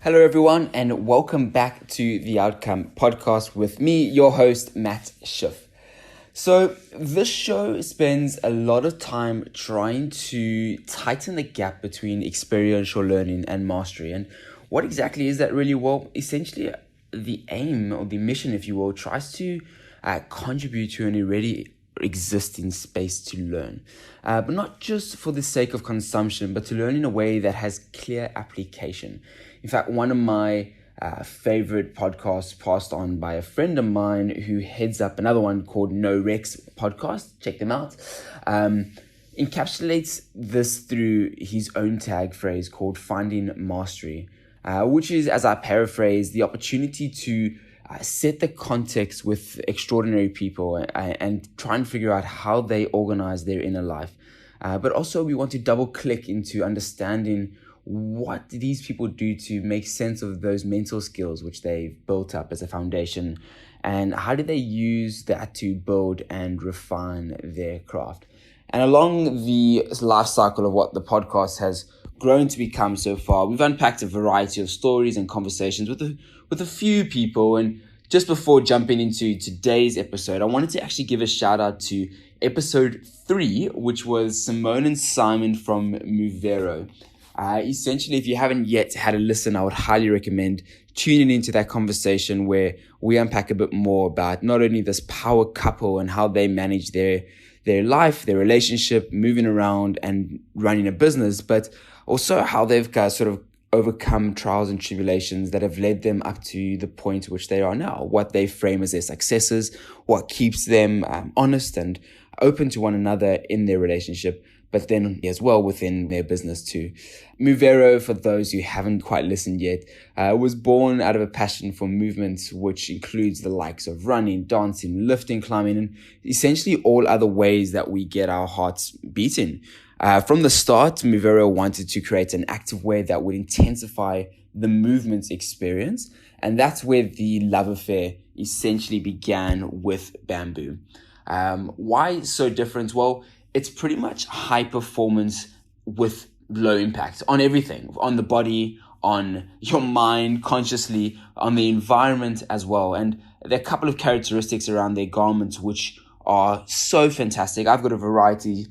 Hello, everyone, and welcome back to the Outcome podcast with me, your host, Matt Schiff. So this show spends a lot of time trying to tighten the gap between experiential learning and mastery. And what exactly is that really? Well, essentially, the aim or the mission, if you will, tries to contribute to an already existing space to learn, but not just for the sake of consumption, but to learn in a way that has clear application. In fact, one of my favorite podcasts passed on by a friend of mine who heads up another one called No Rex podcast, check them out, encapsulates this through his own tag phrase called finding mastery, which is, as I paraphrase, the opportunity to set the context with extraordinary people and try and figure out how they organize their inner life. But also we want to double click into understanding what these people do to make sense of those mental skills which they've built up as a foundation, and how do they use that to build and refine their craft. And along the life cycle of what the podcast has grown to become so far, we've unpacked a variety of stories and conversations with a few people. And just before jumping into today's episode, I wanted to actually give a shout out to episode 3, which was Simone and Simon from Movero. Essentially, if you haven't yet had a listen, I would highly recommend tuning into that conversation where we unpack a bit more about not only this power couple and how they manage their life, their relationship, moving around and running a business, but also how they've sort of overcome trials and tribulations that have led them up to the point which they are now, what they frame as their successes, what keeps them honest and open to one another in their relationship, but then as well within their business too. Movero, for those who haven't quite listened yet, was born out of a passion for movements, which includes the likes of running, dancing, lifting, climbing, and essentially all other ways that we get our hearts beating. From the start, Movero wanted to create an active way that would intensify the movement experience, and that's where the love affair essentially began with bamboo. Why so different? Well, it's pretty much high performance with low impact on everything, on the body, on your mind, consciously, on the environment as well. And there are a couple of characteristics around their garments which are so fantastic. I've got a variety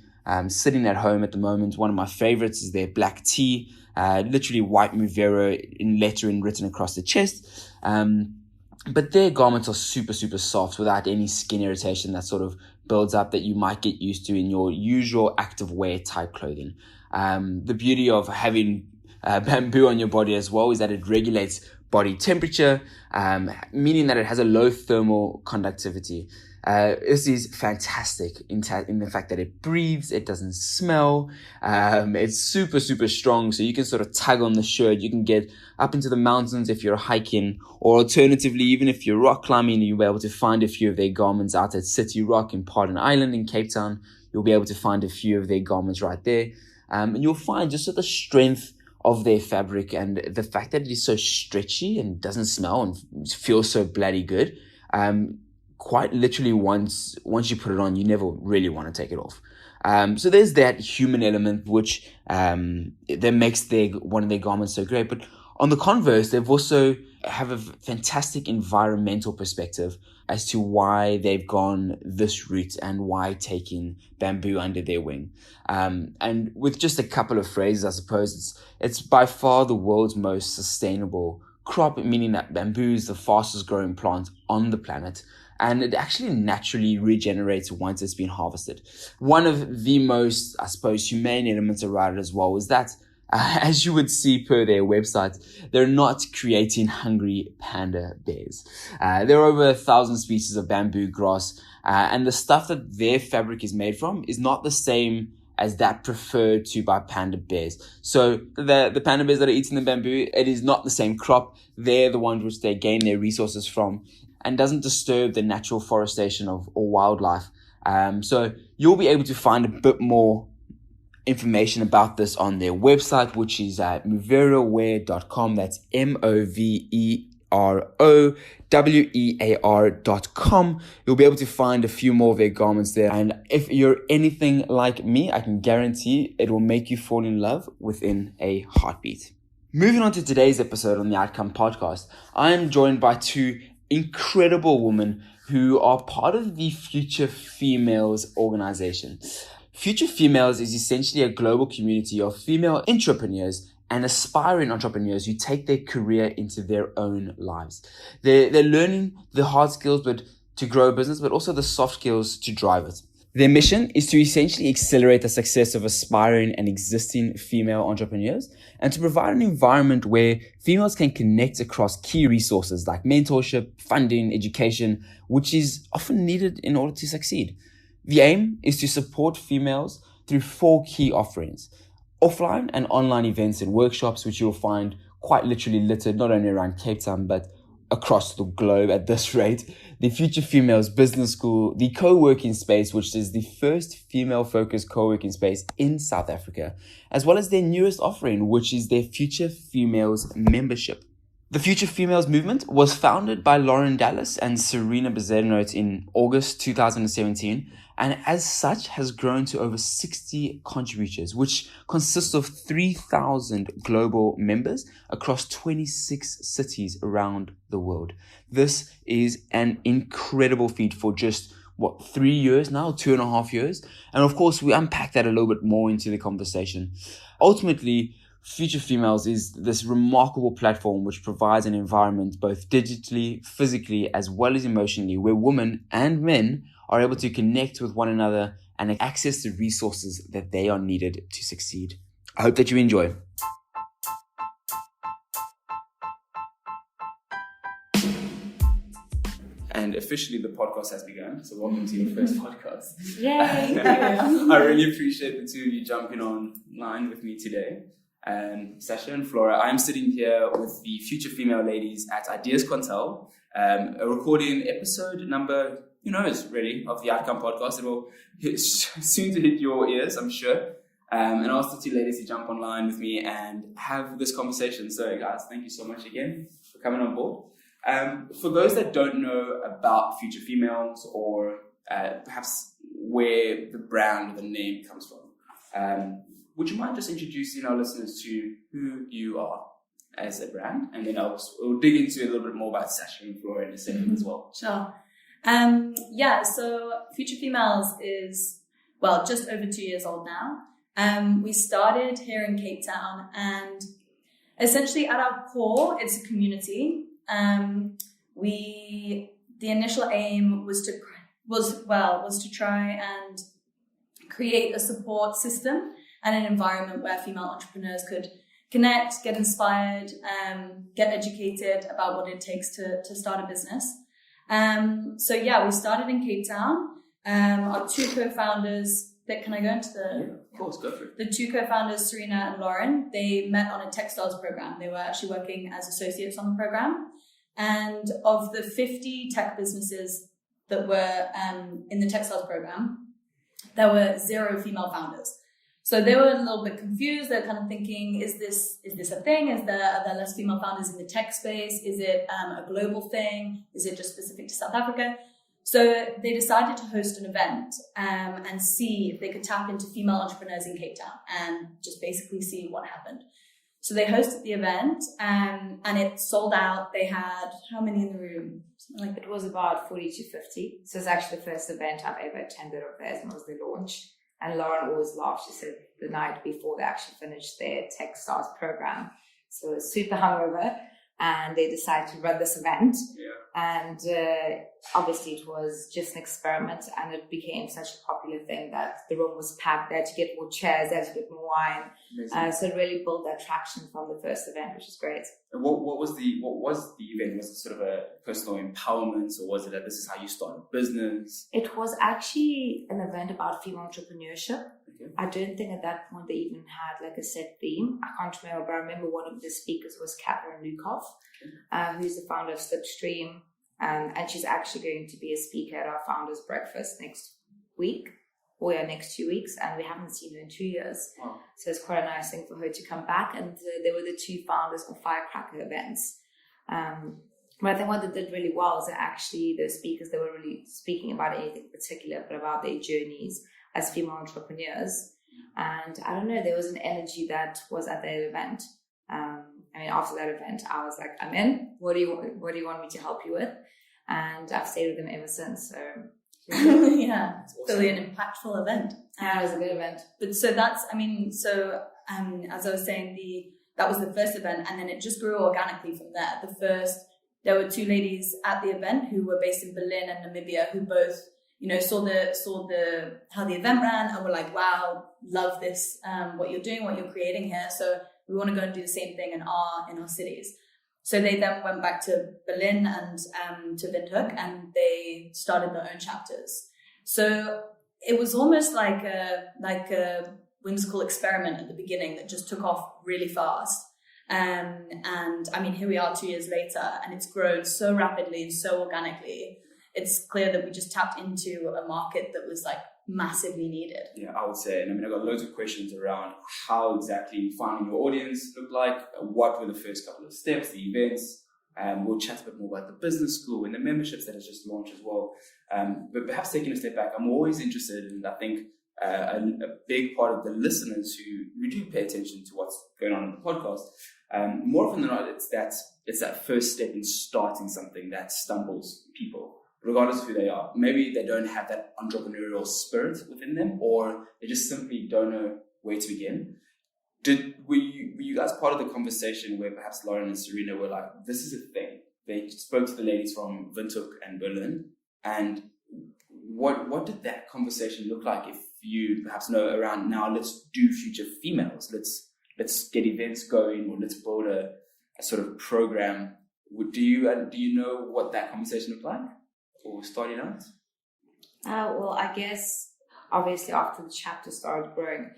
sitting at home at the moment. One of my favorites is their black tee, literally white Movero in lettering written across the chest. But their garments are super, super soft without any skin irritation that sort of builds up that you might get used to in your usual active wear type clothing. The beauty of having bamboo on your body as well is that it regulates body temperature, meaning that it has a low thermal conductivity. This is fantastic in the fact that it breathes, it doesn't smell, it's super, super strong, so you can sort of tug on the shirt, you can get up into the mountains if you're hiking, or alternatively, even if you're rock climbing, you'll be able to find a few of their garments out at City Rock in Pardon Island in Cape Town. You'll be able to find a few of their garments right there, and you'll find just the strength of their fabric and the fact that it is so stretchy and doesn't smell and feels so bloody good. Quite literally, once you put it on, you never really want to take it off. So there's that human element which that makes one of their garments so great. But on the converse, they've also have a fantastic environmental perspective as to why they've gone this route and why taking bamboo under their wing. And with just a couple of phrases, I suppose it's by far the world's most sustainable crop, meaning that bamboo is the fastest growing plant on the planet. And it actually naturally regenerates once it's been harvested. One of the most, I suppose, humane elements around it as well is that, as you would see per their website, they're not creating hungry panda bears. There are over 1,000 species of bamboo grass, and the stuff that their fabric is made from is not the same as that preferred to by panda bears. So the panda bears that are eating the bamboo, it is not the same crop. They're the ones which they gain their resources from, and doesn't disturb the natural forestation of or wildlife. So you'll be able to find a bit more information about this on their website, which is at moverowear.com. That's MOVEROWEAR.com. You'll be able to find a few more of their garments there. And if you're anything like me, I can guarantee it will make you fall in love within a heartbeat. Moving on to today's episode on the Outcome Podcast, I am joined by two incredible women who are part of the Future Females organization. Future Females is essentially a global community of female intrapreneurs and aspiring entrepreneurs who take their career into their own lives. They're learning the hard skills to grow a business, but also the soft skills to drive it. Their mission is to essentially accelerate the success of aspiring and existing female entrepreneurs and to provide an environment where females can connect across key resources like mentorship, funding, education, which is often needed in order to succeed. The aim is to support females through 4 key offerings: offline and online events and workshops, which you'll find quite literally littered not only around Cape Town, but across the globe at this rate. The Future Females Business School, the co-working space, which is the first female-focused co-working space in South Africa, as well as their newest offering, which is their Future Females membership. The Future Females movement was founded by Lauren Dallas and Cerina Bezuidenhout in August 2017, and as such has grown to over 60 contributors, which consists of 3,000 global members across 26 cities around the world. This is an incredible feat for just 3 years now, 2.5 years. And of course, we unpack that a little bit more into the conversation. Ultimately, Future Females is this remarkable platform which provides an environment both digitally, physically, as well as emotionally, where women and men are able to connect with one another and access the resources that they are needed to succeed. I hope that you enjoy. And officially the podcast has begun, so welcome to your first podcast. Yay! I really appreciate the two of you jumping online with me today. Sasha and Flora, I'm sitting here with the Future Female ladies at Ideas Quantel, recording episode number, who knows, really, of the Outcome Podcast. It will soon to hit your ears, I'm sure. And I asked the two ladies to jump online with me and have this conversation. So guys, thank you so much again for coming on board. For those that don't know about Future Females or perhaps where the brand or the name comes from, would you mind just introducing our listeners to who you are as a brand? And then we'll dig into a little bit more about Sasha and Flora in a second as well. Sure. So Future Females is, just over 2 years old now. We started here in Cape Town, and essentially at our core, it's a community. The initial aim was to try and create a support system and an environment where female entrepreneurs could connect, get inspired, get educated about what it takes to start a business. We started in Cape Town. Our 2 co-founders, can I go into the... Yeah, of course, go for it. The 2 co-founders, Cerina and Lauren, they met on a Techstars program. They were actually working as associates on the program. And of the 50 tech businesses that were in the Techstars program, there were 0 female founders. So they were a little bit confused. They're kind of thinking, is this a thing? Are there less female founders in the tech space? Is it a global thing? Is it just specific to South Africa? So they decided to host an event and see if they could tap into female entrepreneurs in Cape Town and just basically see what happened. So they hosted the event and it sold out. They had how many in the room? It was about 40 to 50. So it's actually the first event I've ever attended of theirs, and it was the launch. And Lauren always laughed. She said the night before they actually finished their Techstars program. So it was super hungover, and they decided to run this event. Yeah. And obviously it was just an experiment, and it became such a popular thing that the room was packed. They had to get more chairs, they had to get more wine. So it really built that traction from the first event, which is great. And what was the event? Was it sort of a personal empowerment, or was it that this is how you start a business? It was actually an event about female entrepreneurship. Okay. I don't think at that point they even had a set theme. I can't remember, but I remember one of the speakers was Catherine Lukoff, who's the founder of Slipstream. And she's actually going to be a speaker at our founders breakfast next week, or next 2 weeks, and we haven't seen her in 2 years. Wow. So it's quite a nice thing for her to come back. And they were the 2 founders of Firecracker events. But I think what they did really well is that actually the speakers, they were really speaking about anything particular, but about their journeys as female entrepreneurs. And I don't know, there was an energy that was at their event. mean, after that event, I was like, I'm in. What do you want me to help you with? And I've stayed with them ever since. So yeah, it's awesome. Really an impactful event. Yeah, it was a good event. But so that's, I mean, so as I was saying, that was the first event, and then it just grew organically from there. There were two ladies at the event who were based in Berlin and Namibia, who both, you know, saw how the event ran and were like, wow, love this, what you're doing, what you're creating here. So we want to go and do the same thing in our cities. So they then went back to Berlin and to Windhoek, and they started their own chapters. So it was almost like a whimsical experiment at the beginning that just took off really fast. And I mean, here we are 2 years later, and it's grown so rapidly and so organically. It's clear that we just tapped into a market that was like massively needed. Yeah, I would say. And I mean, I got loads of questions around how exactly finding your audience looked like, what were the first couple of steps, the events. We'll chat a bit more about the business school and the memberships that has just launched as well. But perhaps taking a step back, I'm always interested in, I think, a big part of the listeners who do pay attention to what's going on in the podcast, more often than not, it's that first step in starting something that stumbles people, regardless of who they are. Maybe they don't have that entrepreneurial spirit within them, or they just simply don't know where to begin. Were you guys part of the conversation where perhaps Lauren and Cerina were like, this is a thing? They spoke to the ladies from Windhoek and Berlin, and what did that conversation look like? If you perhaps know around now, let's do Future Females, let's get events going, or let's build a sort of program. Do you know what that conversation looked like, or starting out? Well, I guess obviously after the chapter started growing,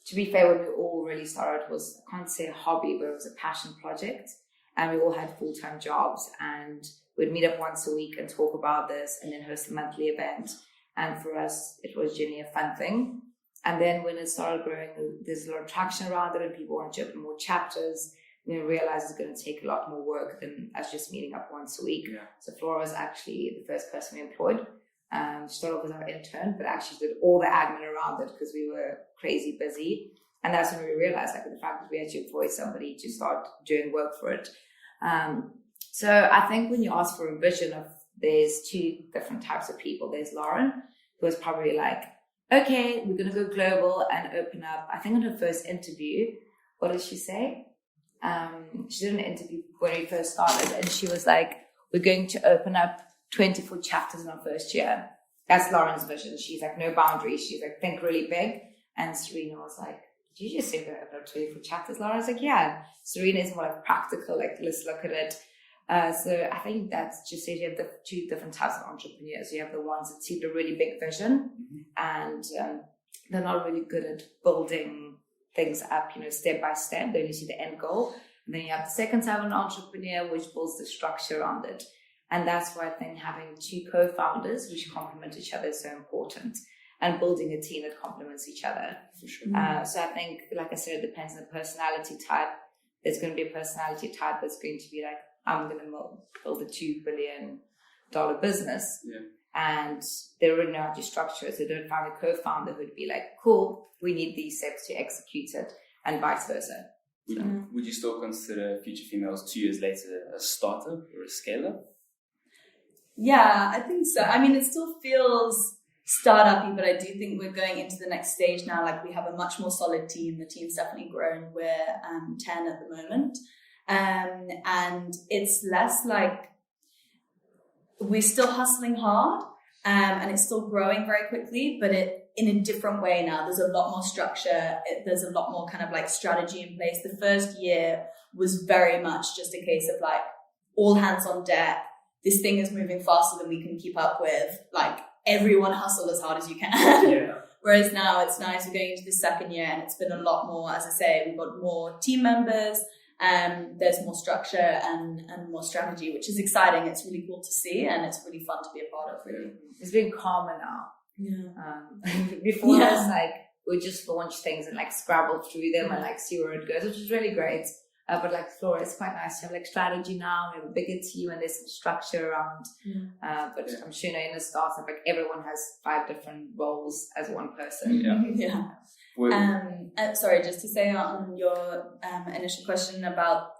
to be fair, when we all really started, it was, I can't say a hobby, but it was a passion project, and we all had full-time jobs, and we'd meet up once a week and talk about this, and then host a monthly event. And for us, it was genuinely a fun thing. And then when it started growing, there's a lot of traction around it, and people want to open more chapters. And we realized it's going to take a lot more work than us just meeting up once a week. Yeah. So Flora was actually the first person we employed. She started off as our intern, but actually did all the admin around it because we were crazy busy. And that's when we realized, like, the fact that we had to employ somebody to start doing work for it. So I think when you ask for a vision of, there's two different types of people. There's Lauren, who was probably like, okay, we're going to go global and open up. I think in her first interview, what did she say? She did an interview when we first started, and she was like, we're going to open up 24 chapters in our first year. That's Lauren's vision. She's like, no boundaries. She's like, think really big. And Cerina was like, did you just say we're going to open up 24 chapters? Lauren was like, yeah. Cerina is more like practical, like, let's look at it. So I think that's just it. You have the two different types of entrepreneurs. You have the ones that see the really big vision, and they're not really good at building things up, step by step. They only see the end goal. And then you have the second type of an entrepreneur, which builds the structure around it. And that's why I think having two co-founders, which complement each other, is so important. And building a team that complements each other. For sure. So I think, like I said, it depends on the personality type. There's going to be a personality type that's going to be like, I'm going to build a $2 billion business. Yeah. And they already know how to structure it. So they don't find a co-founder who'd be like, cool, we need these steps to execute it, and vice versa. Would you still consider Future Females 2 years later a startup or a scale-up? Yeah, I think so. I mean, it still feels startup-y, but I do think we're going into the next stage now. Like, we have a much more solid team. The team's definitely grown. We're 10 at the moment. And it's less like we're still hustling hard, and it's still growing very quickly, but in a different way now. There's a lot more structure. There's a lot more kind of like strategy in place. The first year was very much just a case of like all hands on deck. This thing is moving faster than we can keep up with. Like, everyone hustle as hard as you can. Yeah. Whereas now it's nice. We're going into the second year, and it's been a lot more, as I say, we've got more team members. There's more structure and more strategy, which is exciting. It's really cool to see, and it's really fun to be a part of. Really, it's been calmer now. Yeah. Before it was like we just launch things and like scrabble through them and like see where it goes, which is really great. But like Flora, it's quite nice to have like strategy now. We have a bigger team and there's some structure around. But I'm sure in a startup, like everyone has 5 different roles as one person. Yeah. And sorry, just to say on your initial question about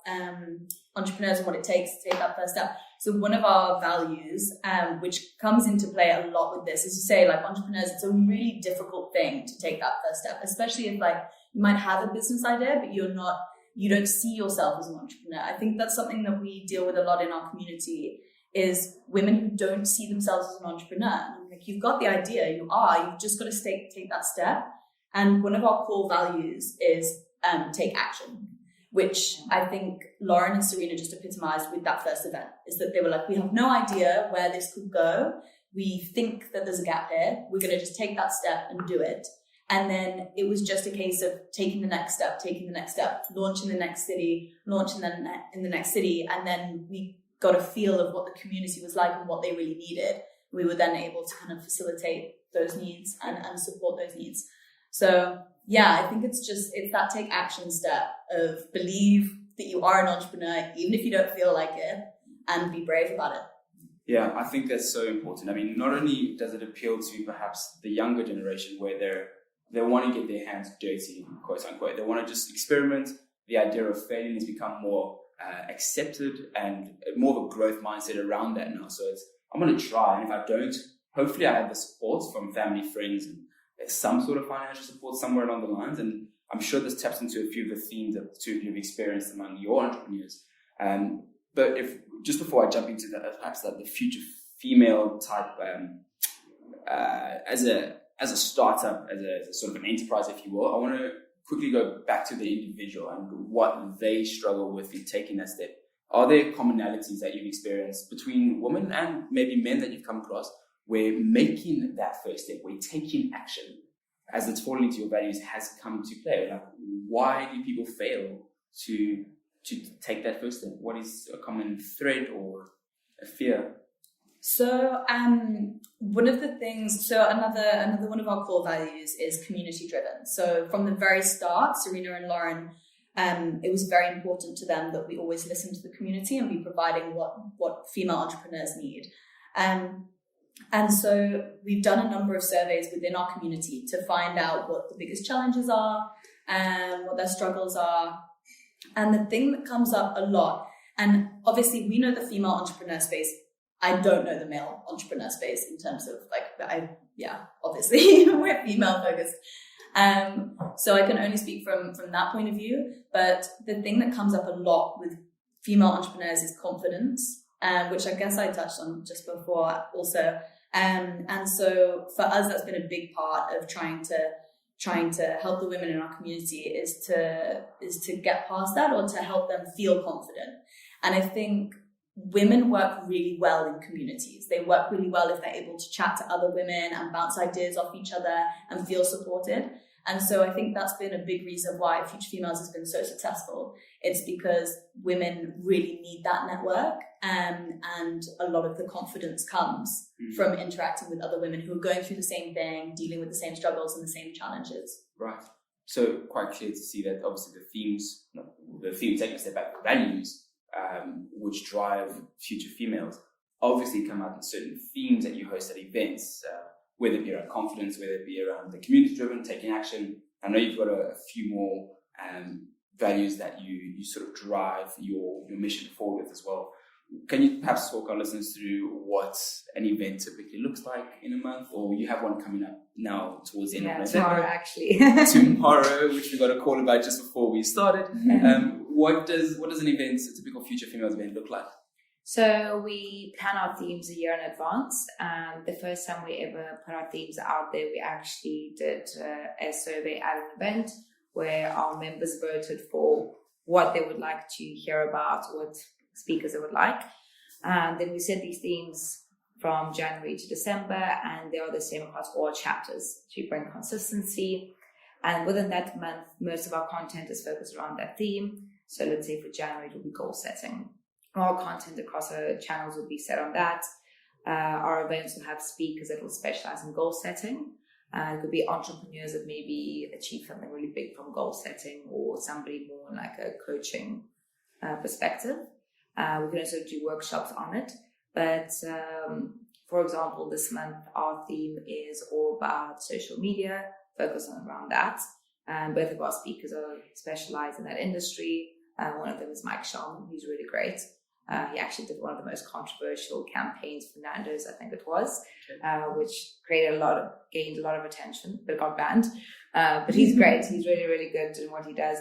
entrepreneurs and what it takes to take that first step. So one of our values, which comes into play a lot with this, is to say, like, entrepreneurs, it's a really difficult thing to take that first step, especially if, like, you might have a business idea, but you don't see yourself as an entrepreneur. I think that's something that we deal with a lot in our community, is women who don't see themselves as an entrepreneur. Like, you've got the idea, you've just got to take that step. And one of our core values is take action, which I think Lauren and Cerina just epitomized with that first event, is that they were like, we have no idea where this could go. We think that there's a gap here. We're going to just take that step and do it. And then it was just a case of taking the next step, launching the next city, in the next city. And then we got a feel of what the community was like and what they really needed. We were then able to kind of facilitate those needs and support those needs. So yeah, I think it's that take action step of believe that you are an entrepreneur, even if you don't feel like it, and be brave about it. Yeah, I think that's so important. I mean, not only does it appeal to perhaps the younger generation where they want to get their hands dirty, quote unquote. They want to just experiment. The idea of failing has become more accepted and more of a growth mindset around that now. So I'm going to try, and if I don't, hopefully I have the support from family, friends, and some sort of financial support somewhere along the lines. And I'm sure this taps into a few of the themes that the two of you have experienced among your entrepreneurs. But if just before I jump into perhaps the future female type, as a startup, as a sort of an enterprise, if you will, I want to quickly go back to the individual and what they struggle with in taking that step. Are there commonalities that you've experienced between women and maybe men that you've come across where making that first step, where taking action as it's falling into your values has come to play? Like, why do people fail to take that first step? What is a common thread or a fear? So one of the things, another one of our core values is community driven. So from the very start, Cerina and Lauren, it was very important to them that we always listen to the community and be providing what female entrepreneurs need. And so we've done a number of surveys within our community to find out what the biggest challenges are and what their struggles are. And the thing that comes up a lot, and obviously we know the female entrepreneur space. I don't know the male entrepreneur space in terms of obviously we're female focused. So I can only speak from that point of view. But the thing that comes up a lot with female entrepreneurs is confidence, which I guess I touched on just before also. And so for us, that's been a big part of trying to help the women in our community is to get past that, or to help them feel confident. And I think women work really well in communities. They work really well if they're able to chat to other women and bounce ideas off each other and feel supported. And so I think that's been a big reason why Future Females has been so successful. It's because women really need that network, and a lot of the confidence comes from interacting with other women who are going through the same thing, dealing with the same struggles and the same challenges. Right. So quite clear to see that obviously the theme taking a step back, the values which drive Future Females obviously come out in certain themes that you host at events, whether it be around confidence, whether it be around the community-driven, taking action. I know you've got a few more values that you sort of drive your mission forward with as well. Can you perhaps talk our listeners through what an event typically looks like in a month, or you have one coming up now towards the end of November? Tomorrow, actually. Tomorrow, which we got a call about just before we started. What does an event, a typical Future Females event, look like? So we plan our themes a year in advance. And the first time we ever put our themes out there, we actually did a survey at an event where our members voted for what they would like to hear about, what speakers they would like. And then we set these themes from January to December, and they are the same across all chapters to bring consistency. And within that month, most of our content is focused around that theme. So let's say for January, it will be goal setting. All content across our channels will be set on that. Our events will have speakers that will specialize in goal setting. It could be entrepreneurs that maybe achieve something really big from goal setting, or somebody more like a coaching perspective. We can also do workshops on it. But for example, this month, our theme is all about social media, focus on around that. Both of our speakers are specialized in that industry. One of them is Mike Shalman, who's really great. He actually did one of the most controversial campaigns for Nando's, I think it was, which gained a lot of attention, but got banned. But he's great. He's really, really good in what he does.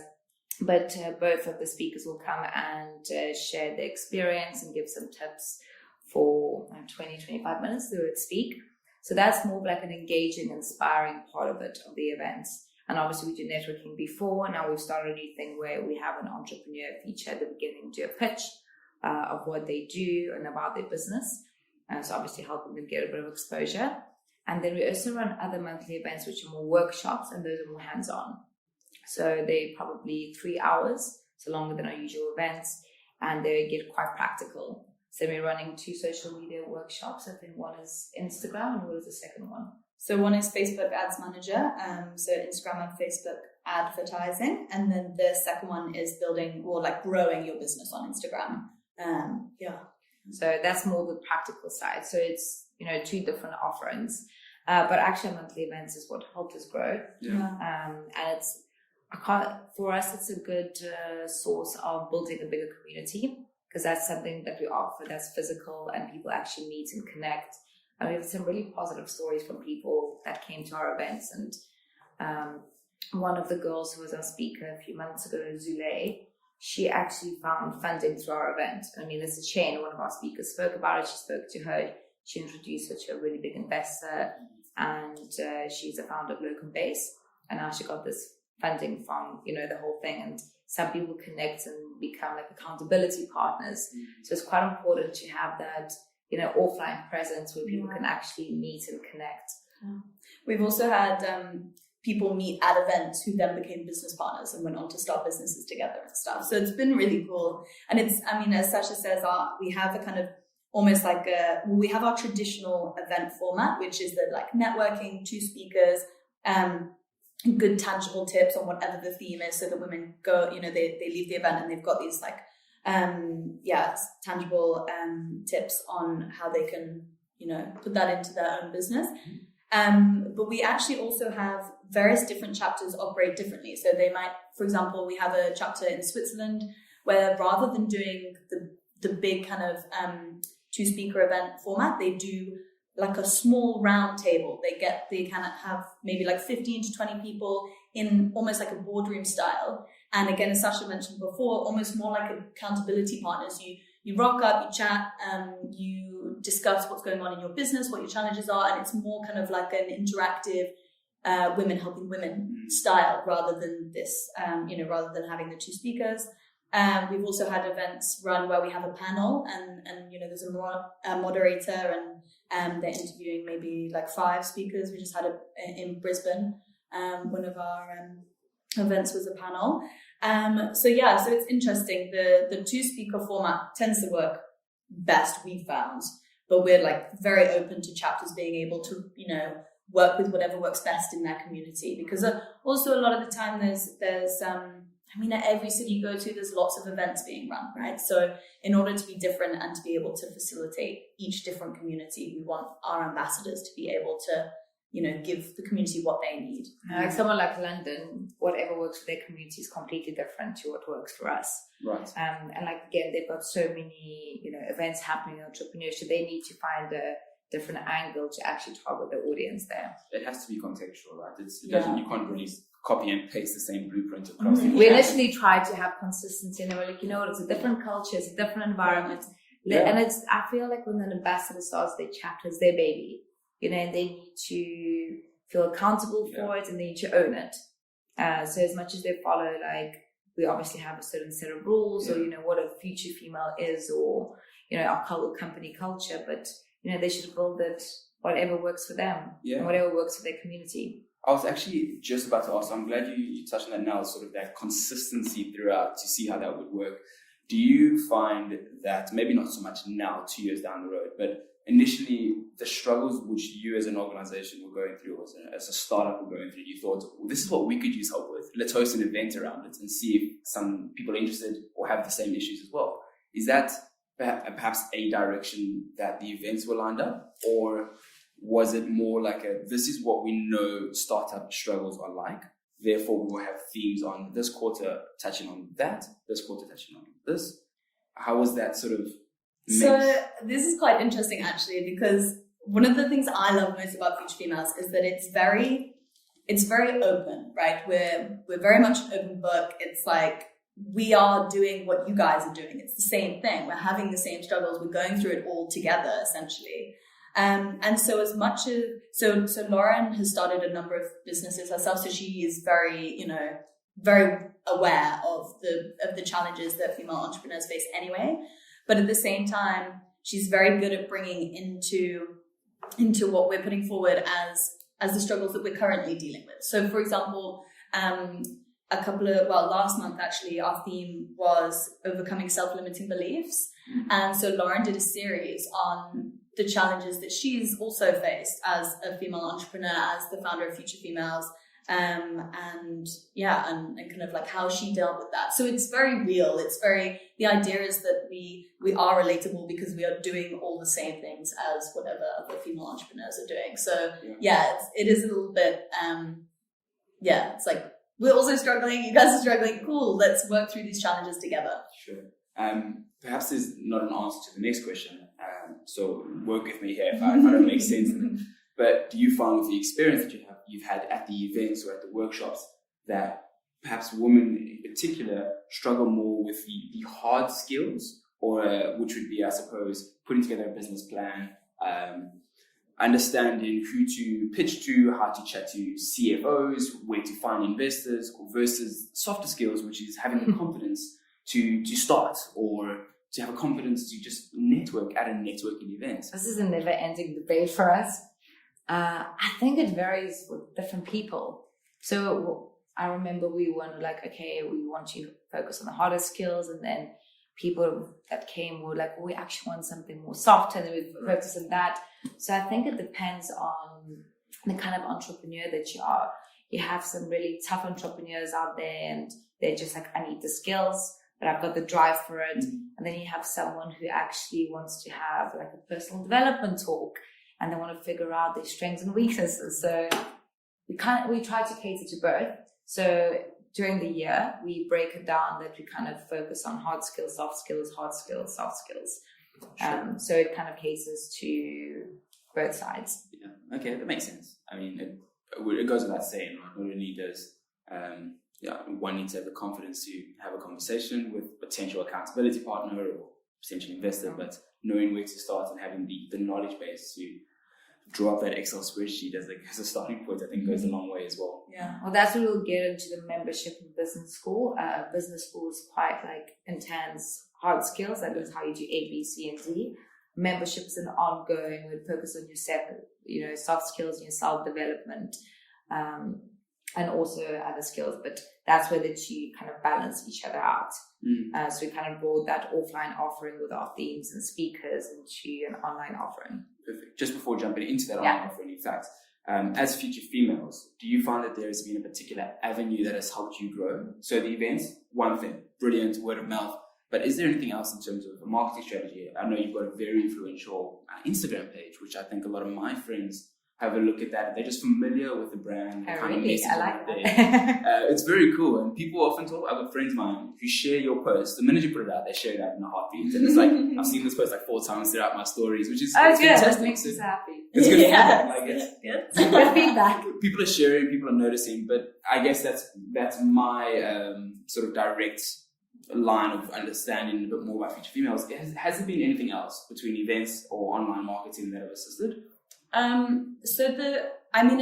But both of the speakers will come and share their experience and give some tips for 20, 25 minutes they would speak. So that's more like an engaging, inspiring part of it, of the events. And obviously we do networking before. Now we've started a new thing where we have an entrepreneur feature at the beginning, do a pitch of what they do and about their business. So obviously helping them get a bit of exposure. And then we also run other monthly events, which are more workshops, and those are more hands-on. So they're probably 3 hours, so longer than our usual events, and they get quite practical. So we're running 2 social media workshops. I think one is Instagram, and what is the second one? So one is Facebook Ads Manager, so Instagram and Facebook advertising, and then the second one is building or like growing your business on Instagram. So that's more the practical side. So it's 2 different offerings, but actually monthly events is what helped us grow. And it's for us, it's a good source of building a bigger community, because that's something that we offer that's physical and people actually meet and connect. And we have some really positive stories from people that came to our events. And one of the girls who was our speaker a few months ago, Zule, she actually found funding through our event. I mean, there's a chain. One of our speakers spoke about it. She spoke to her. She introduced her to a really big investor, and she's a founder of Locum Base. And now she got this funding from, the whole thing. And some people connect and become like accountability partners. So it's quite important to have that, offline presence where people can actually meet and connect. We've also had people meet at events who then became business partners and went on to start businesses together and stuff. So it's been really cool. And it's, as Sasha says, we have a kind of almost like we have our traditional event format, which is the like networking, 2 speakers, good tangible tips on whatever the theme is, so that women go, they leave the event and they've got these like, tangible tips on how they can, put that into their own business. But we actually also have various different chapters operate differently. So they might, for example, we have a chapter in Switzerland where rather than doing the big kind of 2 speaker event format, they do like a small round table. They kind of have maybe like 15 to 20 people in almost like a boardroom style. And again, as Sasha mentioned before, almost more like accountability partners. You rock up, you chat, you discuss what's going on in your business, what your challenges are, and it's more kind of like an interactive women helping women style rather than this, rather than having the 2 speakers. We've also had events run where we have a panel and there's a moderator and they're interviewing maybe like 5 speakers. We just had it in Brisbane. One of our events was a panel. So it's interesting. The 2 speaker format tends to work best, we found, but we're like very open to chapters being able to, work with whatever works best in their community, because also a lot of the time there's at every city you go to, there's lots of events being run, right? So in order to be different and to be able to facilitate each different community, we want our ambassadors to be able to, give the community what they need. Like someone like London, whatever works for their community is completely different to what works for us. Right. And like, again, they've got so many, events happening in entrepreneurship. They need to find a different angle to actually target the audience there. It has to be contextual, right? You can't really copy and paste the same blueprint across. We initially tried to have consistency, and they were like, it's a different culture, it's a different environment. And I feel like when an ambassador starts their chapter, it's their baby, and they need to feel accountable for it, and they need to own it. So as much as they follow, like, we obviously have a certain set of rules, or what a future female is, or our company culture, but they should build it whatever works for them and whatever works for their community. I was actually just about to ask, I'm glad you touched on that now, sort of that consistency throughout to see how that would work. Do you find that, maybe not so much now, 2 years down the road, but initially the struggles which you as an organization were going through, as a startup were going through, you thought, well, this is what we could use help with. Let's host an event around it and see if some people are interested or have the same issues as well. Is that perhaps a direction that the events were lined up, or was it more like this is what we know startup struggles are like, therefore we will have themes on this quarter touching on that, this quarter touching on this. How was that sort of mix? So this is quite interesting actually, because one of the things I love most about Future Females is that it's very open, right? We're very much an open book. It's like we are doing what you guys are doing. It's the same thing. We're having the same struggles. We're going through it all together, essentially. And so as much as so Lauren has started a number of businesses herself, so she is very aware of the challenges that female entrepreneurs face anyway. But at the same time, she's very good at bringing into what we're putting forward as the struggles that we're currently dealing with. So, for example, last month actually, our theme was overcoming self-limiting beliefs. And so Lauren did a series on the challenges that she's also faced as a female entrepreneur, as the founder of Future Females, and kind of like how she dealt with that. So it's very real. The idea is that we are relatable because we are doing all the same things as whatever other female entrepreneurs are doing. So it is a little bit, it's like, we're also struggling, you guys are struggling, cool, let's work through these challenges together. Sure. Perhaps there's not an answer to the next question, so work with me here if I don't make sense. But do you find with the experience that you've had at the events or at the workshops that perhaps women in particular struggle more with the hard skills, or which would be, I suppose, putting together a business plan, understanding who to pitch to, how to chat to CFOs, where to find investors, versus softer skills, which is having the confidence to start, or to have a confidence to just network at a networking event? This is a never-ending debate for us. I think it varies with different people. So I remember we were like, okay, we want to focus on the harder skills, and then people that came were like, well, we actually want something more soft, and then we focus on that. So I think it depends on the kind of entrepreneur that you are. You have some really tough entrepreneurs out there, and they're just like, I need the skills, but I've got the drive for it. And then you have someone who actually wants to have like a personal development talk, and they want to figure out their strengths and weaknesses. So we try to cater to both. So during the year, we break it down that we kind of focus on hard skills, soft skills, hard skills, soft skills. Sure. So it kind of caters to both sides. Yeah. Okay, that makes sense. I mean, it goes without saying, right? Not only does one needs to have the confidence to have a conversation with a potential accountability partner or potential investor, but knowing where to start and having the knowledge base to draw up that Excel spreadsheet as a starting point, I think goes a long way as well. Yeah. Well, that's where we'll get into the membership in business school. Business school is quite like intense hard skills. That is how you do A, B, C, and D. Membership is an ongoing, would focus on your soft skills and your self-development, and also other skills. But that's where the two kind of balance each other out. So we kind of brought that offline offering with our themes and speakers into an online offering. Perfect. Just before jumping into that online offering, in fact, as Future Females, do you find that there has been a particular avenue that has helped you grow? So the events, one thing, brilliant, word of mouth. But is there anything else in terms of a marketing strategy? I know you've got a very influential Instagram page, which I think a lot of my friends have a look at that. They're just familiar with the brand. I like that. It's very cool. And people often talk, I've got friends of mine who share your post. The minute you put it out, they share it out in a heartbeat. And it's like, I've seen this post like 4 times throughout my stories, which is fantastic. That makes us happy. It's good feedback. Good feedback. People are sharing, people are noticing, but I guess that's my sort of direct line of understanding a bit more about Future Females. Has there been anything else between events or online marketing that have assisted?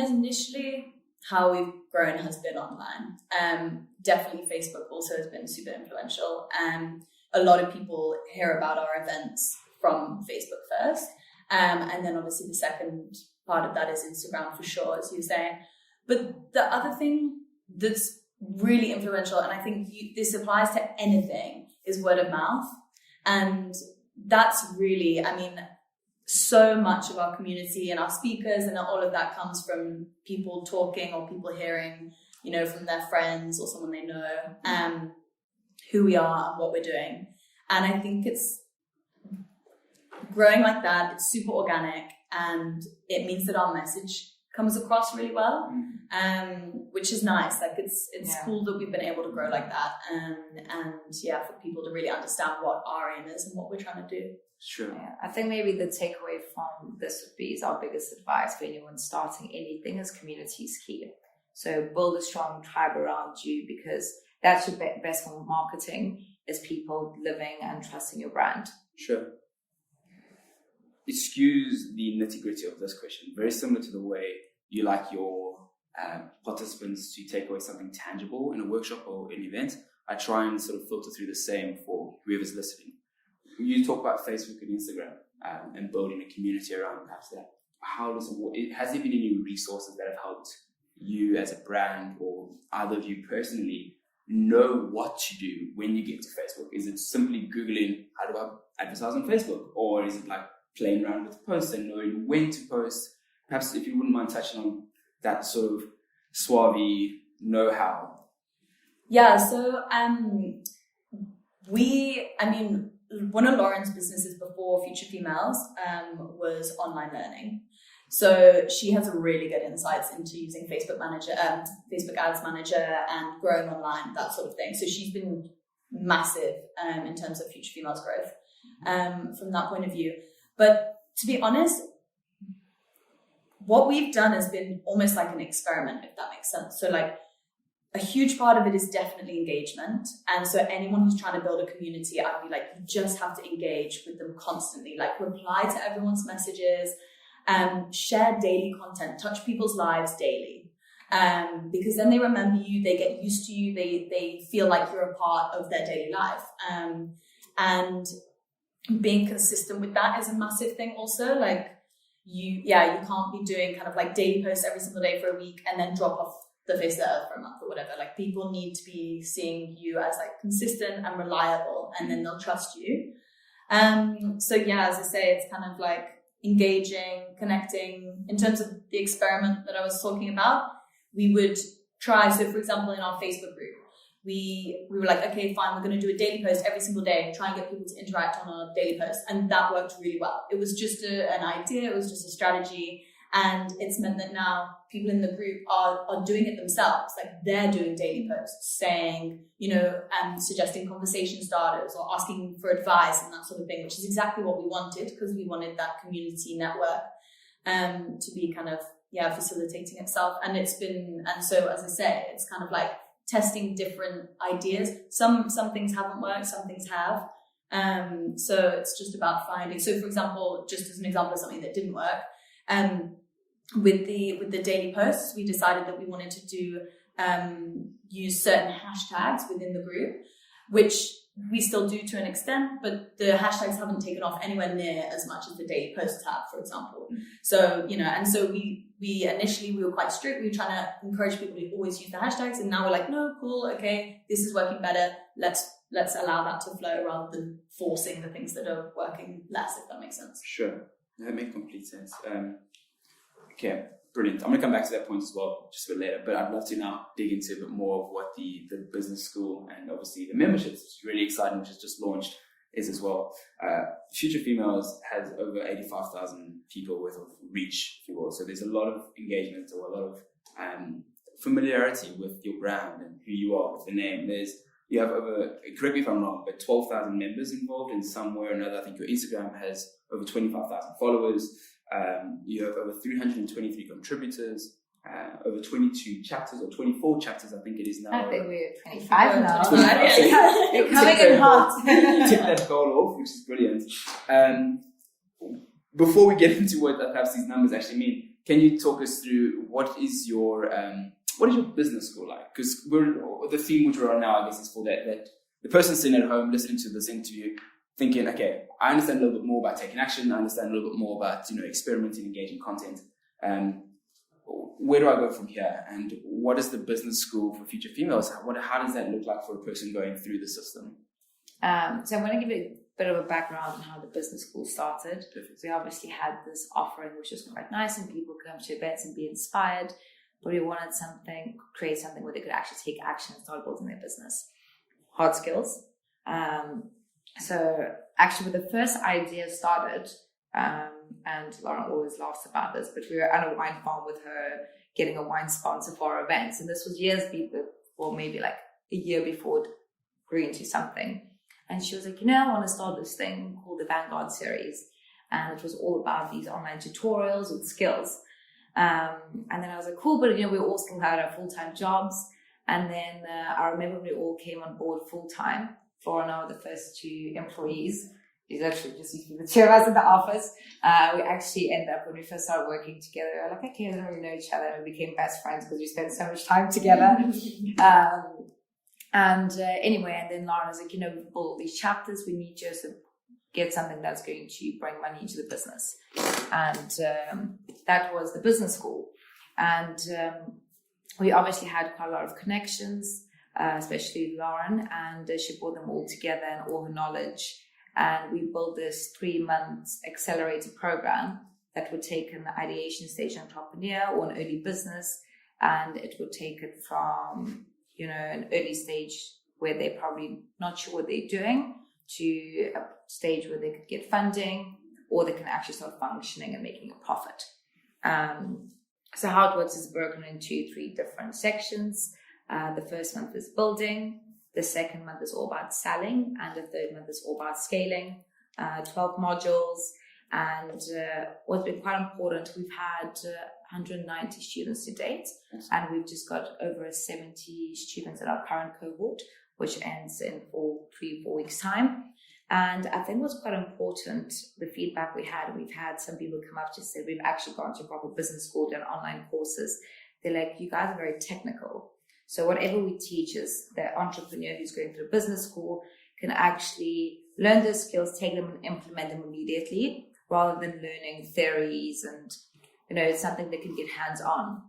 Initially how we've grown has been online. Definitely Facebook also has been super influential. A lot of people hear about our events from Facebook first. And then obviously the second part of that is Instagram for sure, as you say. But the other thing that's really influential, and I think this applies to anything, is word of mouth. And that's really, so much of our community and our speakers and all of that comes from people talking or people hearing, from their friends or someone they know, who we are and what we're doing. And I think it's growing like that. It's super organic, and it means that our message comes across really well, which is nice. Like it's cool that we've been able to grow like that, and for people to really understand what our aim is and what we're trying to do. Sure. Yeah. I think maybe the takeaway from this would be is our biggest advice for anyone starting anything is community is key. So build a strong tribe around you, because that's your best form of marketing, is people living and trusting your brand. Sure. Excuse the nitty-gritty of this question. Very similar to the way you like your participants to take away something tangible in a workshop or an event, I try and sort of filter through the same for whoever's listening. You talk about Facebook and Instagram and building a community around perhaps that. Has there been any resources that have helped you as a brand, or either of you personally, know what to do when you get to Facebook? Is it simply Googling, how do I advertise on Facebook? Or is it like playing around with posts and knowing when to post? Perhaps if you wouldn't mind touching on that sort of suave know-how. Yeah, so one of Lauren's businesses before Future Females was online learning. So she has a really good insights into using Facebook Ads Manager and growing online, that sort of thing. So she's been massive in terms of Future Females growth from that point of view. But to be honest, what we've done has been almost like an experiment, if that makes sense. So like a huge part of it is definitely engagement. And so anyone who's trying to build a community, I'd be like, you just have to engage with them constantly, like reply to everyone's messages, share daily content, touch people's lives daily. Because then they remember you, they get used to you, they feel like you're a part of their daily life. And being consistent with that is a massive thing also. Like you can't be doing kind of like daily posts every single day for a week and then drop off the face of the earth for a month or whatever. Like people need to be seeing you as like consistent and reliable, and then they'll trust you. So yeah, as I say, it's kind of like engaging, connecting. In terms of the experiment that I was talking about, we would try, so for example, in our Facebook group, we were like, okay, fine, we're going to do a daily post every single day and try and get people to interact on our daily post. And that worked really well. It was just an idea, it was just a strategy. And it's meant that now people in the group are doing it themselves. Like they're doing daily posts saying, suggesting conversation starters or asking for advice and that sort of thing, which is exactly what we wanted, because we wanted that community network to be kind of, facilitating itself. And so as I say, it's kind of like testing different ideas. Some things haven't worked, some things have. So it's just about finding. So for example, just as an example of something that didn't work, with the daily posts, we decided that we wanted to do use certain hashtags within the group, which we still do to an extent, but the hashtags haven't taken off anywhere near as much as the daily posts have, for example. So, and so we initially we were quite strict. We were trying to encourage people to always use the hashtags, and now we're like, no, cool, okay, this is working better. Let's allow that to flow rather than forcing the things that are working less, if that makes sense. Sure. That makes complete sense. Okay, brilliant. I'm going to come back to that point as well just a bit later, but I'd love to now dig into a bit more of what the business school and obviously the memberships, which is really exciting, which is just launched, is as well. Future Females has over 85,000 people worth of reach, if you will. So there's a lot of engagement or a lot of familiarity with your brand and who you are with the name. You have over, correct me if I'm wrong, but 12,000 members involved in some way or another. I think your Instagram has over 25,000 followers. You have over 323 contributors, over 22 chapters or 24 chapters, I think it is now. I think we're 25 now. 25. They're coming in hot. Tick that goal off, which is brilliant. Before we get into what perhaps these numbers actually mean, can you talk us through what is your business school like? Because the theme which we're on now, I guess, is for that the person sitting at home listening to this interview, thinking, okay, I understand a little bit more about taking action. I understand a little bit more about experimenting, engaging content. Where do I go from here? And what is the business school for Future Females? How does that look like for a person going through the system? So I'm going to give you a bit of a background on how the business school started. Perfect. We obviously had this offering, which was quite nice, and people could come to events and be inspired. But we wanted create something where they could actually take action and start building their business. Hard skills. So actually, when the first idea started, And Lauren always laughs about this, but we were at a wine farm with her, getting a wine sponsor for our events. And this was years before, or maybe like a year before it grew into something. And she was like, I want to start this thing called the Vanguard series. And it was all about these online tutorials with skills. And then I was like, cool, but we all still had our full-time jobs. And then I remember we all came on board full-time. Flora and I were the first 2 employees. It's actually just the 2 of us in the office. We actually ended up, when we first started working together, we were like, okay, we don't really know each other. And we became best friends because we spent so much time together. Anyway, and then Lauren was like, we've built all these chapters. We need just to get something that's going to bring money into the business. And that was the business school. And we obviously had quite a lot of connections, especially Lauren, and she brought them all together and all her knowledge. And we built this 3-month accelerator program that would take an ideation stage entrepreneur or an early business, and it would take it from, an early stage where they're probably not sure what they're doing to a stage where they could get funding, or they can actually start functioning and making a profit. So how it works is broken into 3 different sections. The first month is building. The second month is all about selling, and the third month is all about scaling. 12 modules. And what's been quite important, we've had 190 students to date, and we've just got over 70 students in our current cohort, which ends in 3-4 weeks' time. And I think what's quite important, the feedback we've had some people come up to say, we've actually gone to proper business school, done online courses. They're like, you guys are very technical. So whatever we teach is the entrepreneur who's going through business school can actually learn those skills, take them and implement them immediately, rather than learning theories and, it's something that can get hands-on.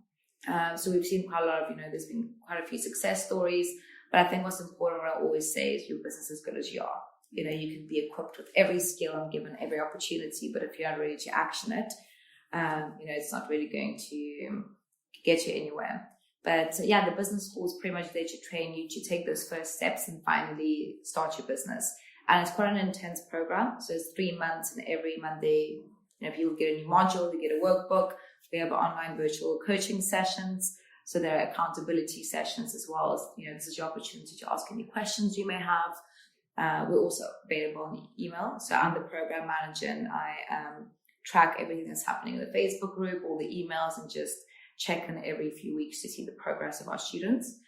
So we've seen quite a lot of, there's been quite a few success stories, but I think what's important, what I always say, is your business as good as you are. You can be equipped with every skill and given every opportunity, but if you're not ready to action it, it's not really going to get you anywhere. But the business school is pretty much there to train you to take those first steps and finally start your business. And it's quite an intense program. So it's 3 months, and every month people get a new module, they get a workbook. We have online virtual coaching sessions. So there are accountability sessions as well as, this is your opportunity to ask any questions you may have. We're also available on email. So I'm the program manager, and I track everything that's happening in the Facebook group, all the emails, and just check in every few weeks to see the progress of our students.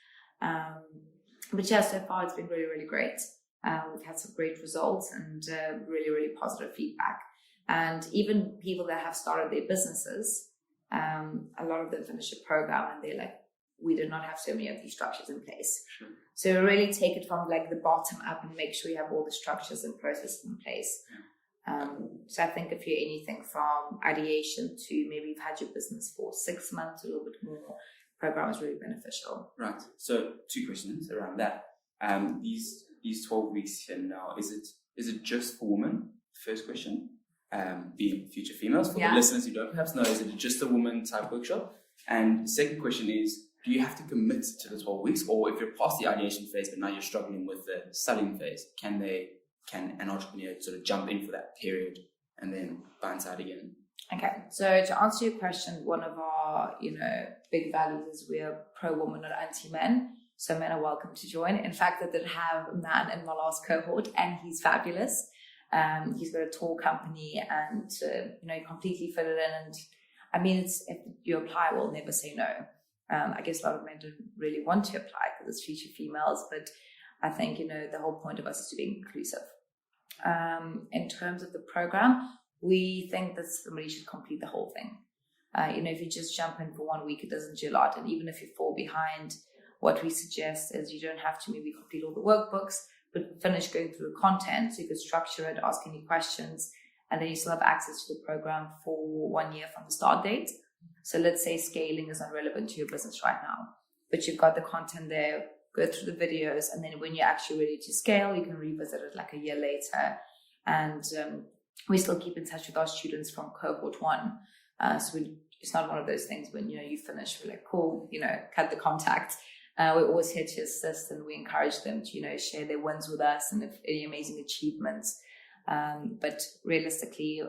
But so far it's been really, really great. We've had some great results and really, really positive feedback. And even people that have started their businesses, a lot of them finish the program and they're like, we did not have so many of these structures in place. Sure. So really take it from like the bottom up and make sure you have all the structures and processes in place. So I think if you're anything from ideation to maybe you've had your business for 6 months, a little bit more, program is really beneficial. Right. So 2 questions around that. These 12 weeks here now, is it just for women? First question. Being future females, for the listeners who don't perhaps know, is it just a woman type workshop? And second question is, do you have to commit to the 12 weeks, or if you're past the ideation phase but now you're struggling with the selling phase, can an entrepreneur sort of jump in for that period and then bounce out again? Okay, so to answer your question, one of our big values is we are pro-woman, not anti-men. So men are welcome to join. In fact, I did have a man in my last cohort, and he's fabulous. He's got a tour company, and he completely fit it in. And I mean, if you apply, we'll never say no. I guess a lot of men don't really want to apply because it's future females, but I think the whole point of us is to be inclusive. In terms of the program, we think that somebody should complete the whole thing. If you just jump in for 1 week, it doesn't do a lot. And even if you fall behind, what we suggest is you don't have to maybe complete all the workbooks, but finish going through the content so you could structure it, ask any questions, and then you still have access to the program for 1 year from the start date. So let's say scaling is not relevant to your business right now, but you've got the content there, go through the videos, and then when you're actually ready to scale, you can revisit it like a year later. And we still keep in touch with our students from cohort 1. It's not one of those things when you finish, we're like, cool, cut the contact. We're always here to assist, and we encourage them to share their wins with us and if any amazing achievements. But realistically,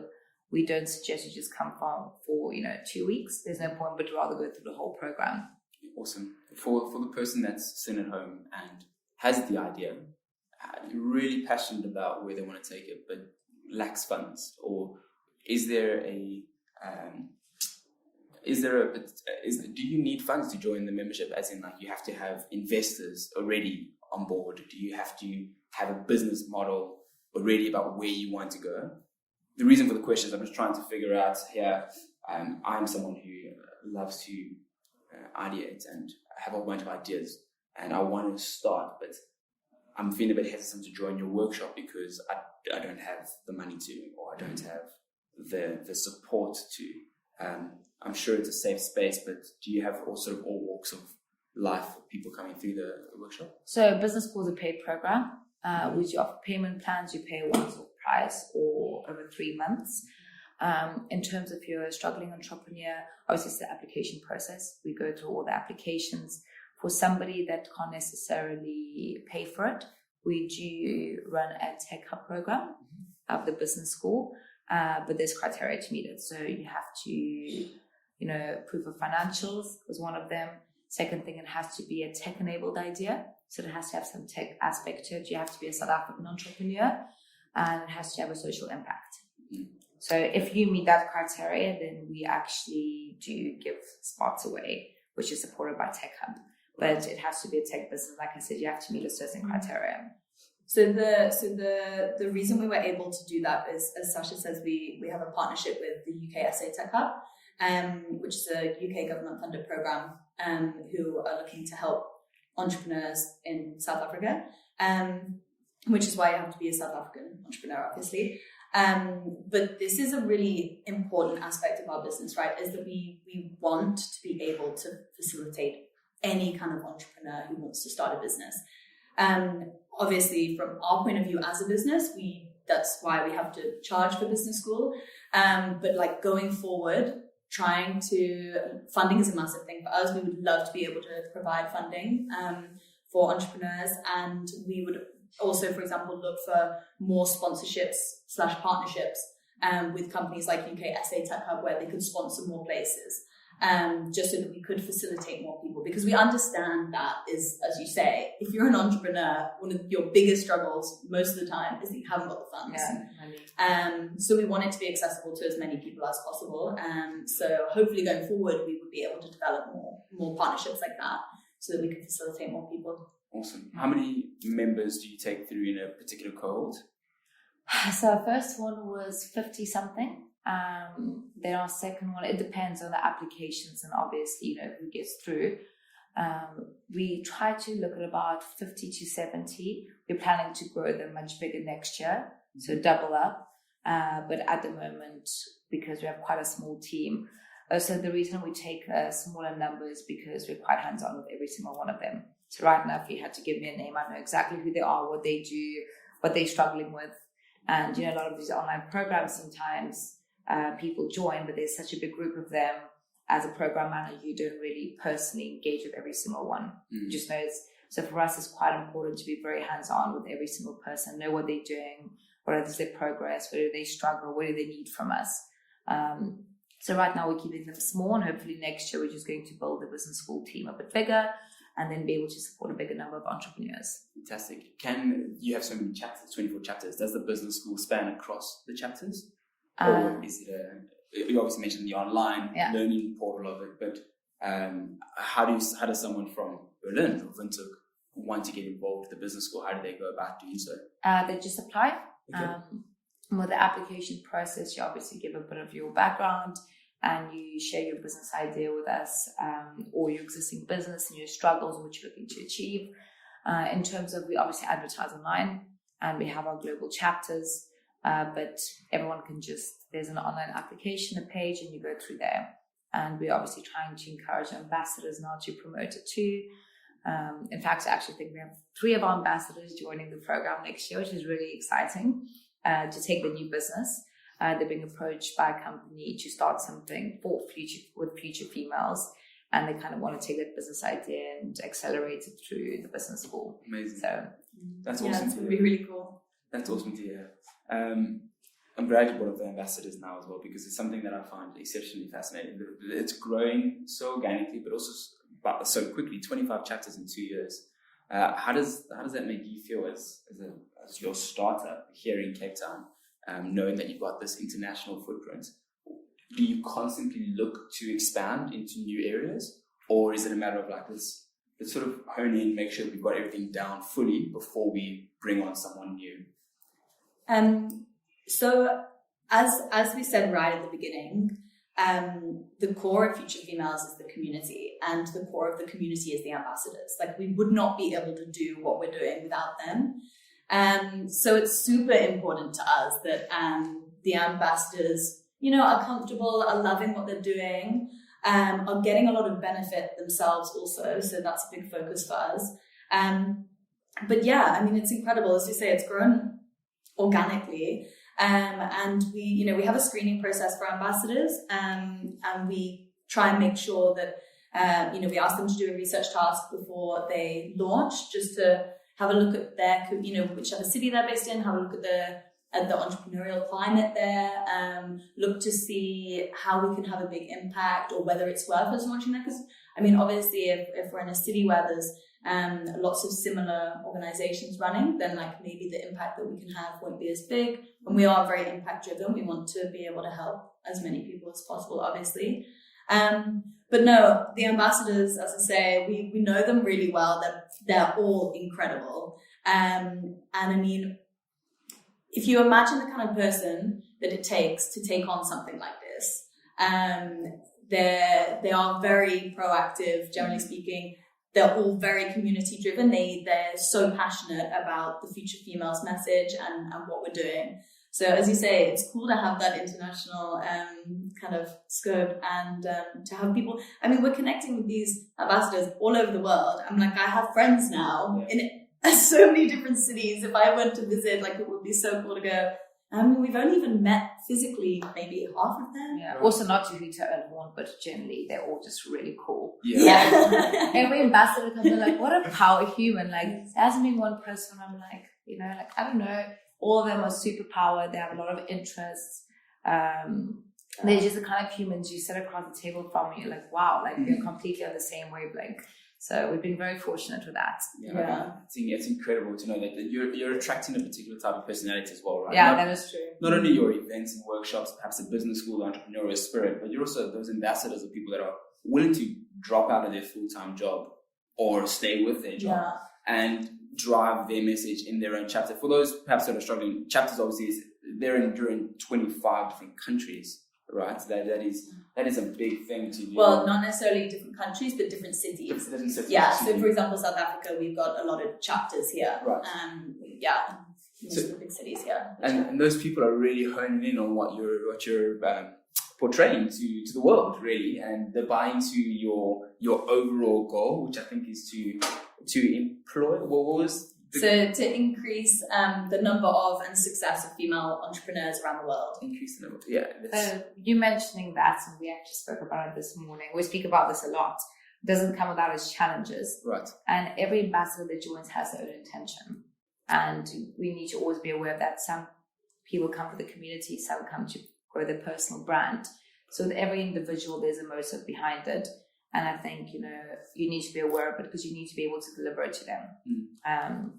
we don't suggest you just come for 2 weeks. There's no point, but rather go through the whole program. Awesome. For the person that's sitting at home and has the idea, really passionate about where they want to take it, but lacks funds, or is there a do you need funds to join the membership? As in, like, you have to have investors already on board? Do you have to have a business model already about where you want to go? The reason for the question is I'm just trying to figure out here. I'm someone who loves to ideate and have a bunch of ideas, and I want to start, but I'm feeling a bit hesitant to join your workshop because I don't have the money to, or I don't have the support to. I'm sure it's a safe space, but do you have all walks of life of people coming through the workshop? So business school is a paid program, which you offer payment plans. You pay a once-off price or over 3 months. In terms of you're a struggling entrepreneur, obviously it's the application process. We go through all the applications. For somebody that can't necessarily pay for it, we do run a tech hub program of the business school, but there's criteria to meet it. So you have to, proof of financials was one of them. Second thing, it has to be a tech-enabled idea. So it has to have some tech aspect to it. You have to be a South African entrepreneur, and it has to have a social impact. So if you meet that criteria, then we actually do give spots away, which is supported by Tech Hub. But it has to be a tech business. Like I said, you have to meet a certain criteria. So the reason we were able to do that is, as Sasha says, we have a partnership with the UK SA Tech Hub, which is a UK government funded program, who are looking to help entrepreneurs in South Africa, which is why you have to be a South African entrepreneur, obviously. But this is a really important aspect of our business, right? Is that we want to be able to facilitate any kind of entrepreneur who wants to start a business. Obviously, from our point of view as a business, that's why we have to charge for business school. But like going forward, funding is a massive thing for us. We would love to be able to provide funding for entrepreneurs, and we would also, for example, look for more sponsorships/partnerships with companies like UK SA Tech Hub, where they could sponsor more places. Just so that we could facilitate more people, because we understand that is, as you say, if you're an entrepreneur, one of your biggest struggles most of the time is that you haven't got the funds. So we want it to be accessible to as many people as possible. So hopefully going forward, we would be able to develop more partnerships like that so that we can facilitate more people. Awesome. How many members do you take through in a particular cohort? So our first one was 50 something. Then our second one, it depends on the applications and obviously, who gets through. We try to look at about 50 to 70. We're planning to grow them much bigger next year, so double up. But at the moment, because we have quite a small team, so the reason we take smaller numbers because we're quite hands-on with every single one of them. So right now, if you had to give me a name, I know exactly who they are, what they do, what they're struggling with. And, a lot of these online programs sometimes people join, but there's such a big group of them. As a program manager, you don't really personally engage with every single one. You just know so for us, it's quite important to be very hands-on with every single person, know what they're doing, what is their progress, where do they struggle, what do they need from us. So right now we're keeping them small, and hopefully next year we're just going to build the business school team a bit bigger and then be able to support a bigger number of entrepreneurs. Fantastic. Can you have so many chapters, 24 chapters? Does the business school span across the chapters? Or is it you obviously mentioned the online learning portal of it, but how does someone from Berlin or Windhoek want to get involved with the business school? How do they go about doing so? They just apply. Okay. With the application process, you obviously give a bit of your background and you share your business idea with us, or your existing business and your struggles and what you're looking to achieve. In terms of, we obviously advertise online and we have our global chapters. But everyone can there's an online application, a page, and you go through there. And we're obviously trying to encourage ambassadors now to promote it too. In fact, I actually think we have 3 of our ambassadors joining the program next year, which is really exciting, to take the new business. They're being approached by a company to start something with future females. And they kind of want to take that business idea and accelerate it through the business school. Amazing. So that's awesome. It's going to be really cool. That's awesome to hear. I'm glad you brought up the ambassadors now as well, because it's something that I find exceptionally fascinating. It's growing so organically, but also so quickly. 25 chapters in 2 years. How does that make you feel as your startup here in Cape Town, knowing that you've got this international footprint? Do you constantly look to expand into new areas, or is it a matter of like let's sort of hone in, make sure we've got everything down fully before we bring on someone new? So as we said right at the beginning, the core of Future Females is the community, and the core of the community is the ambassadors. Like, we would not be able to do what we're doing without them. So it's super important to us that the ambassadors, are comfortable, are loving what they're doing, are getting a lot of benefit themselves also. So that's a big focus for us. But yeah, I mean, it's incredible. As you say, it's grown organically. And we have a screening process for ambassadors, and we try and make sure that, we ask them to do a research task before they launch, just to have a look at their, whichever city they're based in, have a look at the entrepreneurial climate there, look to see how we can have a big impact, or whether it's worth us launching there. Because, I mean, obviously, if we're in a city where there's lots of similar organizations running, then like maybe the impact that we can have won't be as big. And we are very impact driven. We want to be able to help as many people as possible, obviously. But no, the ambassadors, as I say, we know them really well. They're all incredible. And I mean, if you imagine the kind of person that it takes to take on something like this, they are very proactive, generally speaking. They're all very community driven. They're so passionate about the Future Females message and what we're doing. So as you say, it's cool to have that international kind of scope, and to have people. I mean, we're connecting with these ambassadors all over the world. I'm like, I have friends now in so many different cities. If I went to visit, like, it would be so cool to go. I mean, we've only even met physically maybe half of them. Yeah. Also, not to each own horn, but generally they're all just really cool. Yeah. Every ambassador comes in like, what a power human. Like, there hasn't been one person I'm like, I don't know. All of them are super powered. They have a lot of interests. They're just the kind of humans you sit across the table from, and you're like, wow, like they're completely on the same wavelength. So we've been very fortunate with that. Yeah. It's incredible to know that you're attracting a particular type of personality as well, right? Yeah, that is true. Not only your events and workshops, perhaps a business school, entrepreneurial spirit, but you're also those ambassadors of people that are willing to drop out of their full-time job or stay with their job and drive their message in their own chapter. For those perhaps that are struggling, chapters obviously they're in 25 different countries. Right, that is a big thing to do. Well, not necessarily different countries, but different cities. Different cities. Yeah. So, for example, South Africa, we've got a lot of chapters here. Right. Most of the big cities here. And those people are really honing in on what you're portraying to the world, really, and they're buying into your overall goal, which I think is to employ. What was So to increase the number of and success of female entrepreneurs around the world. Increase the number, yeah. So you mentioning that, and we actually spoke about it this morning. We speak about this a lot. It doesn't come without its challenges. Right. And every ambassador that joins has their own intention. And we need to always be aware that some people come for the community, some come to grow their personal brand. So with every individual, there's a motive behind it. And I think, you need to be aware of it because you need to be able to deliver it to them.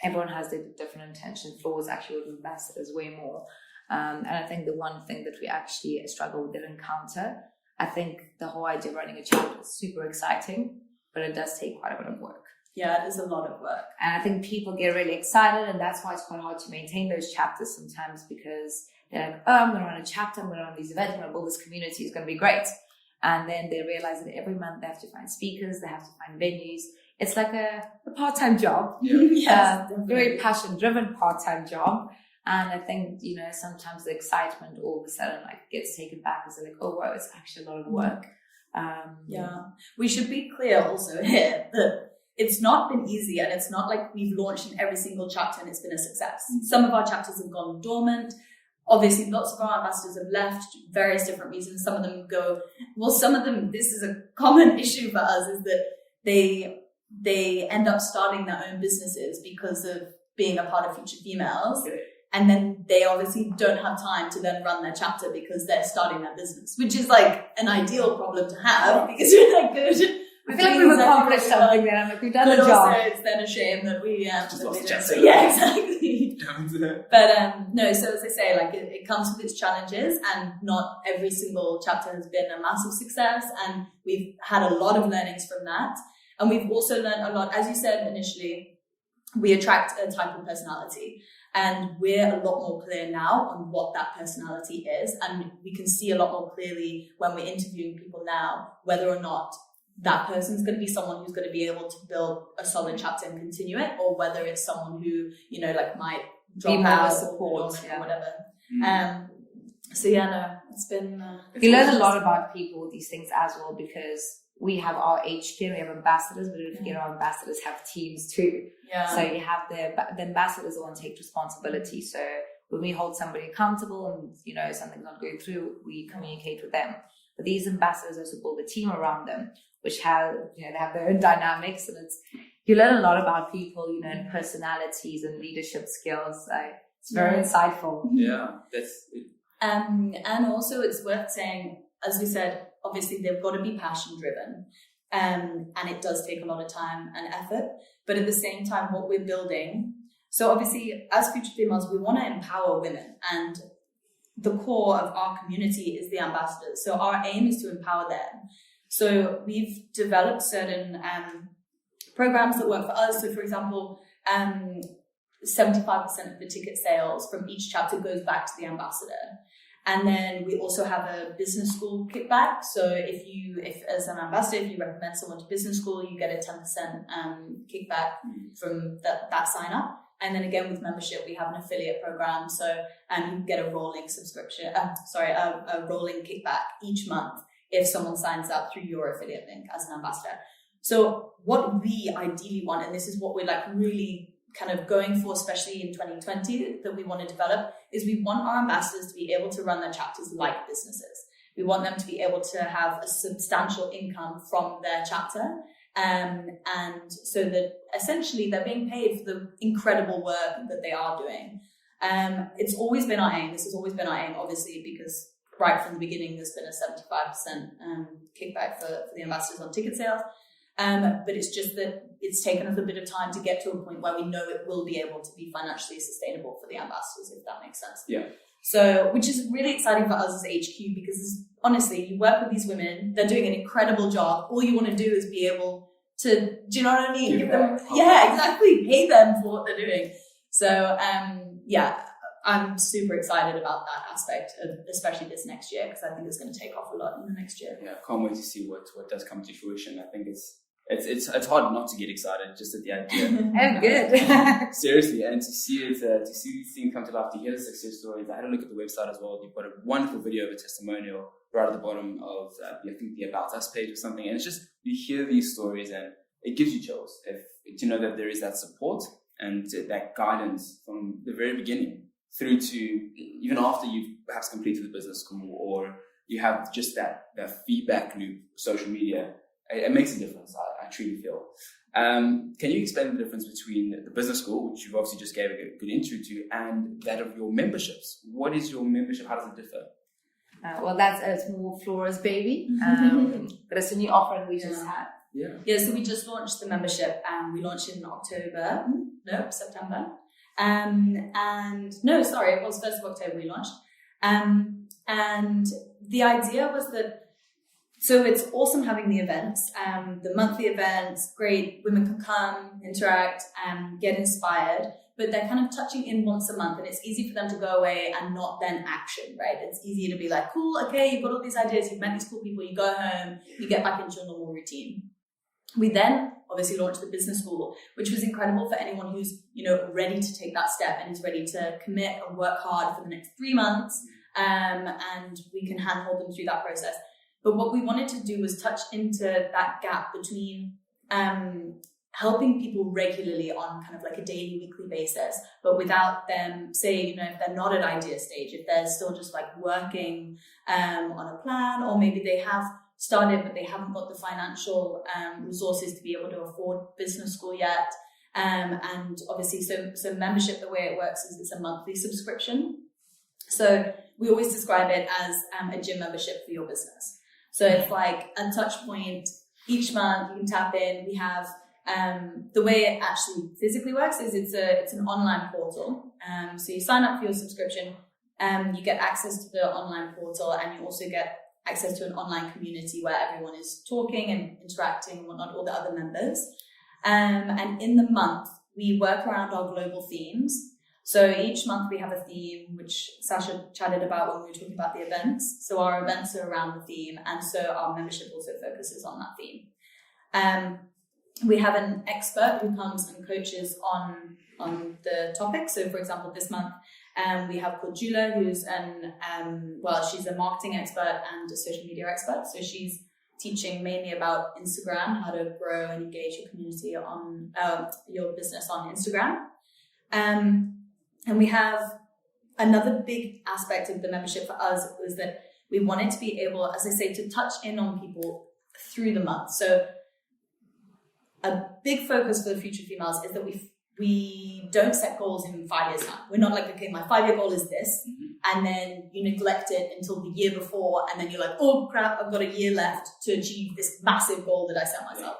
Everyone has their different intention. Flora's actually with ambassadors way more. And I think the one thing that we actually struggle with and encounter, I think the whole idea of running a chapter is super exciting, but it does take quite a bit of work. Yeah, it is a lot of work. And I think people get really excited, and that's why it's quite hard to maintain those chapters sometimes, because they're like, I'm going to run a chapter, I'm going to run these events, I'm going to build this community, it's going to be great. And then they realize that every month they have to find speakers, they have to find venues. It's like a part-time job, very passion-driven part-time job. And I think, sometimes the excitement all of a sudden gets taken back as like, oh, wow, it's actually a lot of work. We should be clear also here that it's not been easy, and it's not like we've launched in every single chapter and it's been a success. Some of our chapters have gone dormant. Obviously, lots of our ambassadors have left various different reasons. Some of them this is a common issue for us, is that they end up starting their own businesses because of being a part of Future Females. And then they obviously don't have time to then run their chapter because they're starting their business, which is like an ideal problem to have because you're like, good. I feel like we've accomplished something there. I'm like, we've done the job. Also, it's then a shame that we just lost the chapter. Yeah, exactly. But no, so as I say, like it comes with its challenges, and not every single chapter has been a massive success, and we've had a lot of learnings from that. And we've also learned a lot, as you said initially, we attract a type of personality. And we're a lot more clear now on what that personality is. And we can see a lot more clearly when we're interviewing people now, whether or not that person's going to be someone who's going to be able to build a solid chapter and continue it, or whether it's someone who, you know, like might drop out support or whatever. So yeah, no, it's been... you learn a lot about people with these things as well, because we have our HQ, we have ambassadors, but don't forget our ambassadors have teams too. Yeah. So you have the ambassadors all take responsibility. So when we hold somebody accountable and, you know, something's not going through, we communicate with them. But these ambassadors also build a team around them, which have, you know, they have their own dynamics, and you learn a lot about people, you know, and personalities and leadership skills. So it's very insightful. Yeah, that's it. And also it's worth saying, as we said, obviously they've got to be passion driven, and it does take a lot of time and effort. But at the same time, what we're building, so obviously as Future Females, we want to empower women, and the core of our community is the ambassadors. So our aim is to empower them. So we've developed certain programs that work for us. So for example, 75% of the ticket sales from each chapter goes back to the ambassador. And then we also have a business school kickback. So if as an ambassador, if you recommend someone to business school, you get a 10% kickback from that sign up. And then again, with membership, we have an affiliate program. So you can get a rolling subscription, a rolling kickback each month if someone signs up through your affiliate link as an ambassador. So what we ideally want, and this is what we're like really kind of going for, especially in 2020, that we want to develop, is we want our ambassadors to be able to run their chapters like businesses. We want them to be able to have a substantial income from their chapter. And so that essentially they're being paid for the incredible work that they are doing. It's always been our aim. This has always been our aim, obviously, because right from the beginning, there's been a 75% kickback for the ambassadors on ticket sales. But it's just that it's taken us a bit of time to get to a point where we know it will be able to be financially sustainable for the ambassadors, if that makes sense. Yeah. So, which is really exciting for us as HQ, because honestly, you work with these women, they're doing an incredible job. All you want to do is be able to, do you know what I mean? Give them, yeah, exactly. Pay them for what they're doing. So, yeah, I'm super excited about that aspect, especially this next year, because I think it's going to take off a lot in the next year. Yeah, can't wait to see what does come to fruition. I think it's hard not to get excited just at the idea. Oh, good. Seriously, and to see these things come to life, to hear the success stories. I had a look at the website as well. You've got a wonderful video of a testimonial right at the bottom of I think the About Us page or something. And it's just, you hear these stories and it gives you chills. To know that there is that support and that guidance from the very beginning through to even after you've perhaps completed the business school, or you have just that feedback loop, social media. It makes a difference, I truly feel. Can you explain the difference between the business school, which you've obviously just gave a good intro to, and that of your memberships? What is your membership? How does it differ? Well, it's more Flora's baby, but it's a new offering we just had. Yeah, so we just launched the membership, and we launched it in September. It was 1st of October we launched. And the idea was that, so it's awesome having the events, the monthly events, great, women can come, interact, get inspired, but they're kind of touching in once a month, and it's easy for them to go away and not then action, right? It's easy to be like, cool, okay, you've got all these ideas, you've met these cool people, you go home, you get back into your normal routine. We then obviously launched the business school, which was incredible for anyone who's, ready to take that step and is ready to commit and work hard for the next 3 months, and we can handhold them through that process. But what we wanted to do was touch into that gap between helping people regularly on kind of like a daily, weekly basis, but without them, say, if they're not at idea stage, if they're still just like working on a plan, or maybe they have started, but they haven't got the financial resources to be able to afford business school yet. And obviously, so membership, the way it works is it's a monthly subscription. So we always describe it as a gym membership for your business. So it's like a touch point each month. You can tap in. We have the way it actually physically works is it's an online portal. So you sign up for your subscription, you get access to the online portal, and you also get access to an online community where everyone is talking and interacting and whatnot, all the other members. And in the month, we work around our global themes. So each month we have a theme, which Sasha chatted about when we were talking about the events. So our events are around the theme, and so our membership also focuses on that theme. We have an expert who comes and coaches on the topic. So, for example, this month we have called Jula, who's she's a marketing expert and a social media expert. So she's teaching mainly about Instagram, how to grow and engage your community on your business on Instagram. And we have another big aspect of the membership for us was that we wanted to be able, as I say, to touch in on people through the month. So a big focus for the Future Females is that we don't set goals in 5 years' time. We're not like, okay, my 5-year goal is this, and then you neglect it until the year before, and then you're like, oh crap, I've got a year left to achieve this massive goal that I set myself.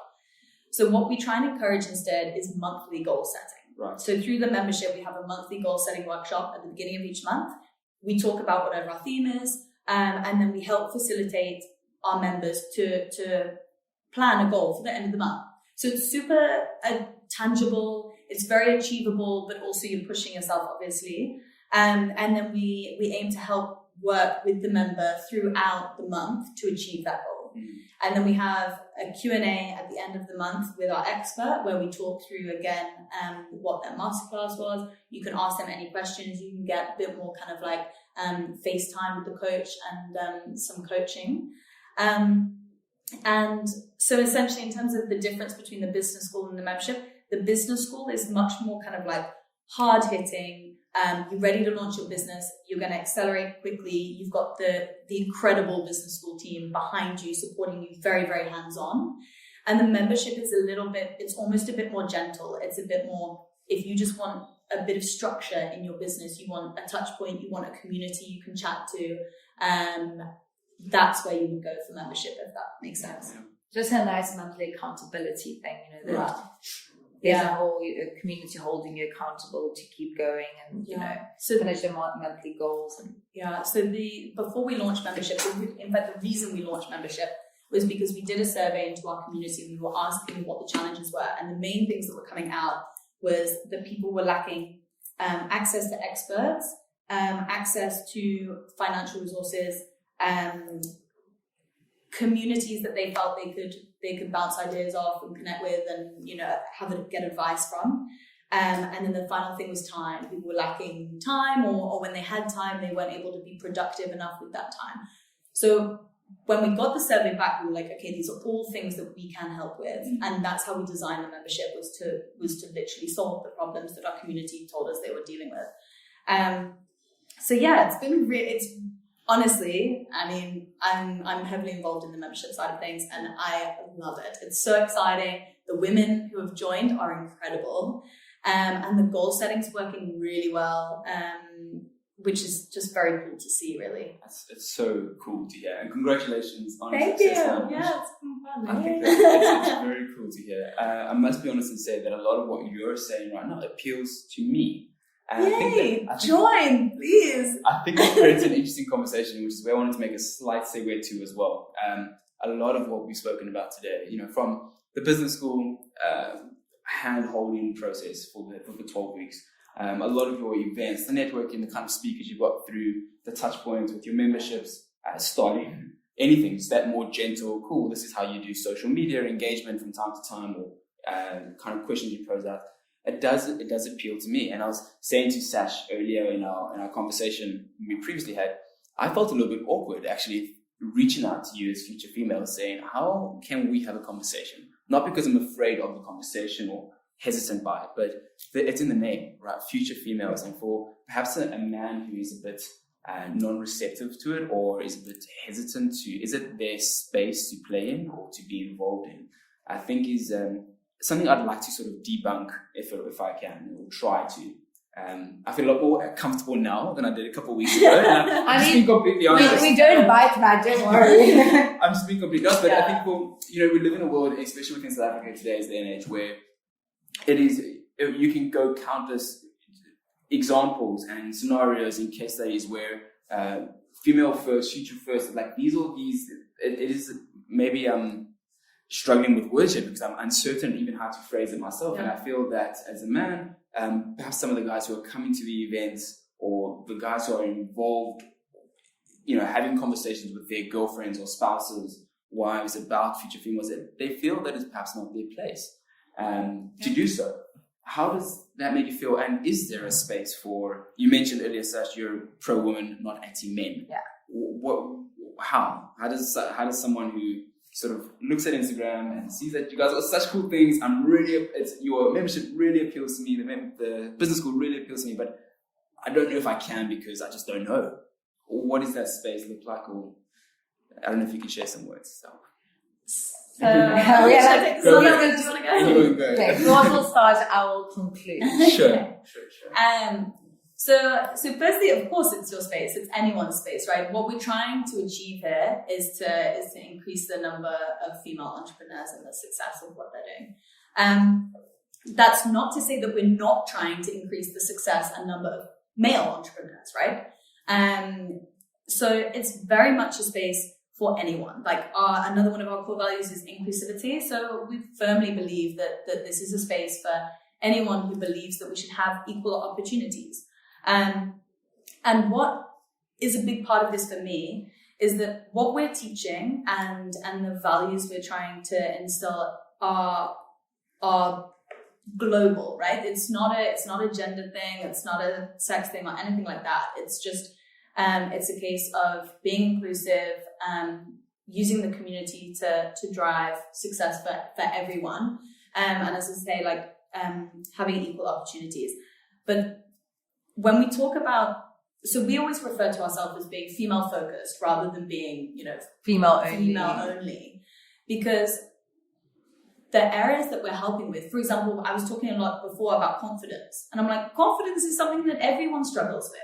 So what we try and encourage instead is monthly goal setting. Right. So through the membership, we have a monthly goal setting workshop at the beginning of each month. We talk about whatever our theme is, and then we help facilitate our members to plan a goal for the end of the month. So it's super tangible, it's very achievable, but also you're pushing yourself, obviously. And then we aim to help work with the member throughout the month to achieve that goal. And then we have a Q&A at the end of the month with our expert where we talk through again what their masterclass was. You can ask them any questions. You can get a bit more kind of like FaceTime with the coach and some coaching. And so essentially in terms of the difference between the business school and the membership, the business school is much more kind of like hard hitting. You're ready to launch your business. You're going to accelerate quickly. You've got the incredible business school team behind you, supporting you very, very hands-on. And the membership is it's almost a bit more gentle. It's a bit more, if you just want a bit of structure in your business, you want a touch point, you want a community you can chat to, that's where you would go for membership, if that makes sense. Just a nice monthly accountability thing, there's a whole community holding you accountable to keep going and so finish the monthly goals. And so before we launched membership, in fact the reason we launched membership was because we did a survey into our community. We were asking what the challenges were, and the main things that were coming out was that people were lacking access to experts, access to financial resources, communities that they felt they could bounce ideas off and connect with and get advice from, and then the final thing was time. People were lacking time, or when they had time they weren't able to be productive enough with that time. So when we got the survey back, we were like, okay, these are all things that we can help with, and that's how we designed the membership, was to literally solve the problems that our community told us they were dealing with. So yeah, it's been honestly, I mean, I'm heavily involved in the membership side of things, and I love it. It's so exciting. The women who have joined are incredible, and the goal setting's working really well, which is just very cool to see, really. It's so cool to hear, and congratulations on Thank you. success. Yeah, it's been fun. I think it's very cool to hear. I must be honest and say that a lot of what you're saying right now appeals to me. Yay! Join, please. I think it creates an interesting conversation, which is where I wanted to make a slight segue to as well. A lot of what we've spoken about today, from the business school hand-holding process for the 12 weeks, a lot of your events, the networking, the kind of speakers you've got through, the touch points with your memberships, starting anything, just that more gentle, cool, this is how you do social media engagement from time to time, or kind of questions you pose out. It does appeal to me. And I was saying to Sash earlier in our conversation we previously had, I felt a little bit awkward actually reaching out to you as Future Females, saying, how can we have a conversation? Not because I'm afraid of the conversation or hesitant by it, but it's in the name, right? Future Females. And for perhaps a man who is a bit non-receptive to it, or is a bit hesitant is it their space to play in or to be involved in, I think is something I'd like to sort of debunk if I can, or try to. I feel a lot more comfortable now than I did a couple of weeks ago. I'm just being completely honest. We don't bite back, don't worry. I'm just being completely honest, but I think we live in a world, especially within South Africa today's day and age, where you can go countless examples and scenarios and case studies where female first, future first, like these, it is maybe struggling with words here because I'm uncertain even how to phrase it myself. And I feel that as a man, perhaps some of the guys who are coming to the events or the guys who are involved, having conversations with their girlfriends or spouses, wives about future females, they feel that it's perhaps not their place to do so. How does that make you feel? And is there a space for, you mentioned earlier, Sash, you're pro-woman, not anti-men. Yeah. How does someone who sort of looks at Instagram and sees that you guys are such cool things, your membership really appeals to me, the business school really appeals to me, but I don't know if I can because I just don't know. What does that space look like? Or I don't know if you can share some words. Do you want to go? Okay, Flora will start, I will conclude. Sure. So firstly, of course, it's your space. It's anyone's space, right? What we're trying to achieve here is to increase the number of female entrepreneurs and the success of what they're doing. That's not to say that we're not trying to increase the success and number of male entrepreneurs, right? So it's very much a space for anyone. Like another one of our core values is inclusivity. So we firmly believe that this is a space for anyone who believes that we should have equal opportunities. And what is a big part of this for me is that what we're teaching and the values we're trying to instill are global, right? It's not a gender thing. It's not a sex thing or anything like that. It's just, it's a case of being inclusive, using the community to drive success for everyone. And as I say, like, having equal opportunities. But when we talk about, so we always refer to ourselves as being female focused rather than being, female only, because the areas that we're helping with, for example, I was talking a lot before about confidence, and I'm like, confidence is something that everyone struggles with.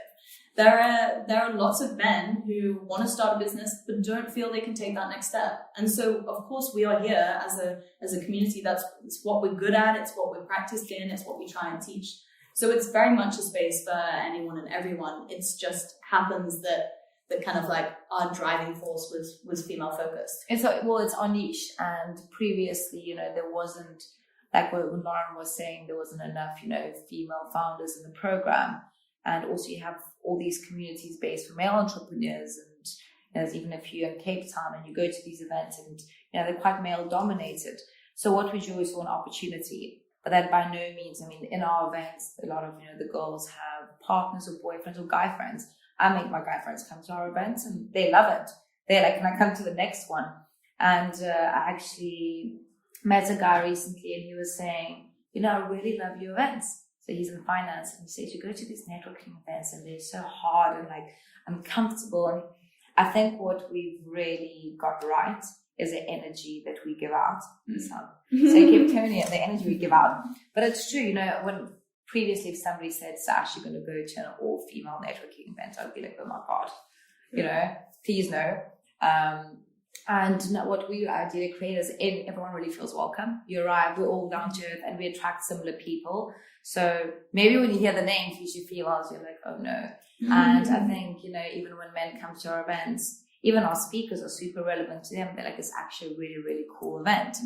There are lots of men who want to start a business but don't feel they can take that next step. And so, of course, we are here as a community. It's what we're good at. It's what we're practiced in. It's what we try and teach. So it's very much a space for anyone and everyone. It's just happens that kind of like our driving force was female focused. It's our niche. And previously, there wasn't, like what Lauren was saying, there wasn't enough, female founders in the program. And also you have all these communities based for male entrepreneurs, and there's even a few in Cape Town, and you go to these events and they're quite male dominated. So what we do is an opportunity, but that by no means, in our events, a lot of the girls have partners or boyfriends or guy friends. I make my guy friends come to our events and they love it. They're like, can I come to the next one? And I actually met a guy recently and he was saying, I really love your events. So he's in finance and he says, you go to these networking events and they're so hard and like uncomfortable. And I think what we've really got right is the energy that we give out. So keep turning it, the energy we give out. But it's true, when previously if somebody said, Sash, you're going to go to an all-female networking event, I'd be like, oh my God, please no. And what we ideally create is everyone really feels welcome. You arrive, we're all down to earth and we attract similar people. So maybe when you hear the name future females, you're like, oh no. And I think, even when men come to our events, even our speakers are super relevant to them. They're like, it's actually a really, really cool event.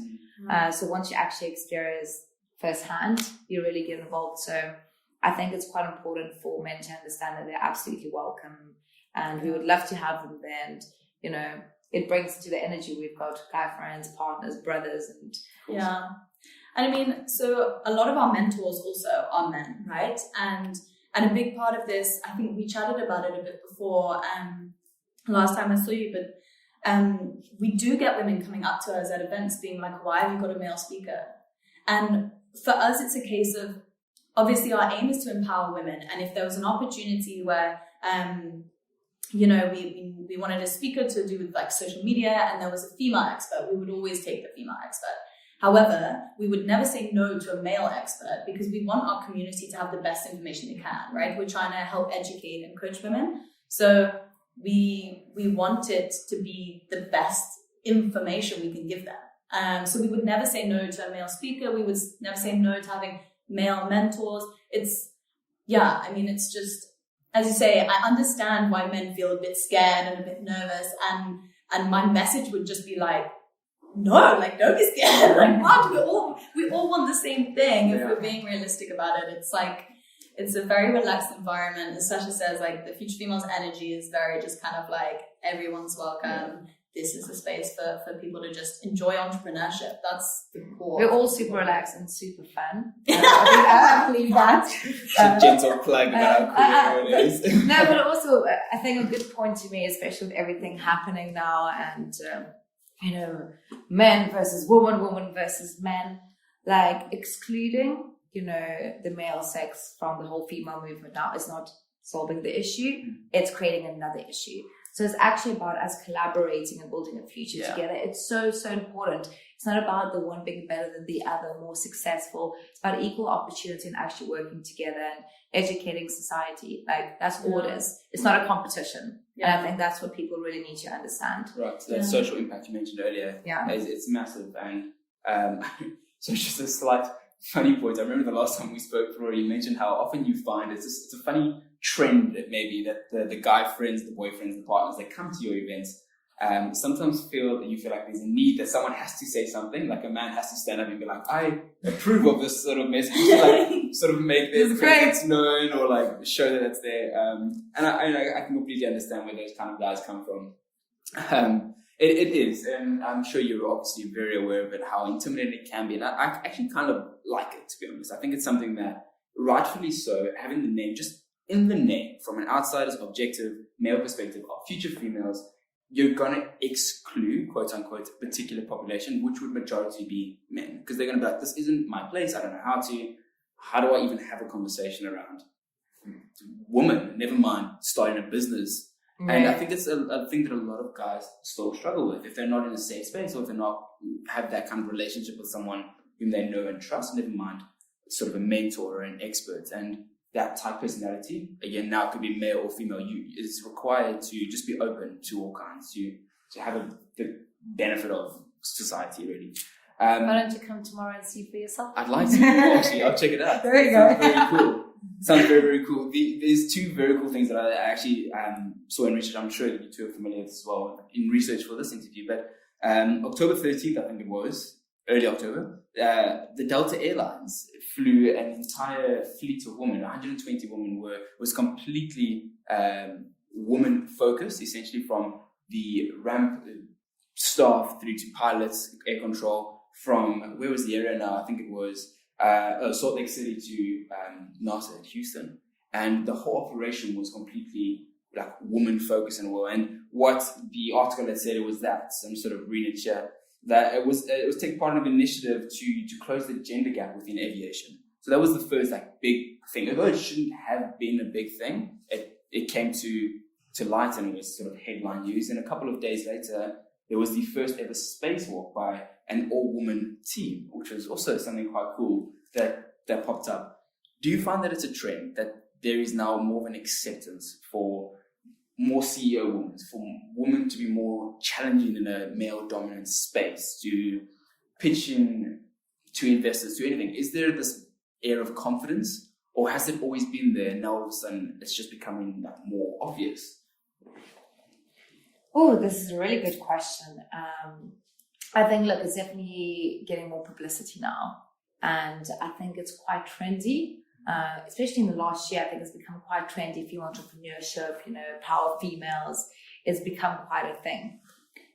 So once you actually experience firsthand, you really get involved. So I think it's quite important for men to understand that they're absolutely welcome and we would love to have them there. And, it brings to the energy we've got guy friends, partners, brothers. Yeah. And so a lot of our mentors also are men, right? And a big part of this, I think we chatted about it a bit before last time I saw you, but we do get women coming up to us at events being like, why have you got a male speaker? And for us, it's a case of, obviously our aim is to empower women. And if there was an opportunity where, we wanted a speaker to do with like social media and there was a female expert, we would always take the female expert. However, we would never say no to a male expert because we want our community to have the best information they can, right? We're trying to help educate and coach women. So we want it to be the best information we can give them. So we would never say no to a male speaker. We would never say no to having male mentors. It's just, as you say, I understand why men feel a bit scared and a bit nervous. And my message would just be like, no, like, don't be scared. Like, what? We all want the same thing. If we're being realistic about it, it's like, it's a very relaxed environment. As Sasha says, like, the Future Females energy is very just kind of like, everyone's welcome. This is a space for people to just enjoy entrepreneurship. That's the core. We're all super relaxed and super fun. I believe that. It's a gentle plug about how cool it is. No, but also, I think a good point to me, especially with everything happening now and, men versus women versus men, like excluding, the male sex from the whole female movement now is not solving the issue. It's creating another issue. So it's actually about us collaborating and building a future together. It's so, so important. It's not about the one being better than the other, more successful. It's about equal opportunity and actually working together and educating society. Like, that's all it is. It's not a competition. And I think that's what people really need to understand. Right. So that social impact you mentioned earlier, it's massive. And so it's just a slight funny point. I remember the last time we spoke, Flora, you mentioned how often you find it's a funny trend that maybe that the guy friends, the boyfriends, the partners that come to your events sometimes feel like there's a need that someone has to say something, like a man has to stand up and be like, I approve of this sort of message, like sort of make their presence known or like show that it's there. And I can completely understand where those kind of guys come from. It is, and I'm sure you're obviously very aware of it, how intimidating it can be. And I actually kind of like it, to be honest. I think it's something that, rightfully so, having the name, just in the name, from an outsider's objective male perspective of Future Females, you're going to exclude, quote unquote, a particular population, which would majority be men. Because they're going to be like, this isn't my place. I don't know how do I even have a conversation around women, never mind starting a business. And I think it's a thing that a lot of guys still struggle with. If they're not in a safe space or if they're not have that kind of relationship with someone whom they know and trust, never mind sort of a mentor or an expert. And that type personality, again, now it could be male or female, it's required to just be open to all kinds, to have the benefit of society, really. Why don't you come tomorrow and see for yourself? I'd like to, actually. I'll check it out. There you go. Very cool. Sounds very, very cool. There's two very cool things that I actually saw in research. I'm sure you two are familiar with as well in research for this interview. But October 13th, I think it was, early October, the Delta Airlines flew an entire fleet of women. 120 women was completely woman-focused, essentially from the ramp staff through to pilots, air control, from, where was the area now? I think it was Salt Lake City to NASA at Houston. And the whole operation was completely like woman-focused and well. And what the article had said, it was that, some sort of read it here, that it was taking part of an initiative to close the gender gap within aviation. So that was the first like big thing. Although it shouldn't have been a big thing, it came to light and it was sort of headline news. And a couple of days later, there was the first ever spacewalk by an all-woman team, which was also something quite cool that popped up. Do you find that it's a trend that there is now more of an acceptance for more CEO women, for women to be more challenging in a male-dominant space, to pitch in to investors, to anything? Is there this air of confidence, or has it always been there and now all of a sudden it's just becoming like more obvious? Oh, this is a really good question. I think, look, it's definitely getting more publicity now. And I think it's quite trendy, especially in the last year. I think it's become quite trendy. Female entrepreneurship, power females, it's become quite a thing.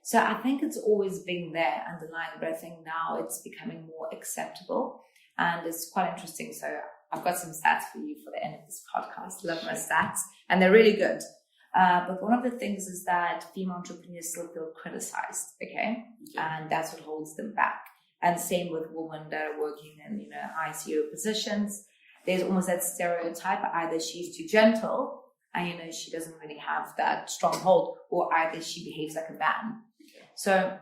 So I think it's always been there underlying, but I think now it's becoming more acceptable. And it's quite interesting. So I've got some stats for you for the end of this podcast. Love my stats. And they're really good. But one of the things is that female entrepreneurs still feel criticized, okay? And that's what holds them back. And same with women that are working in, high CEO positions. There's almost that stereotype, either she's too gentle and, she doesn't really have that strong hold, or either she behaves like a man. Okay. So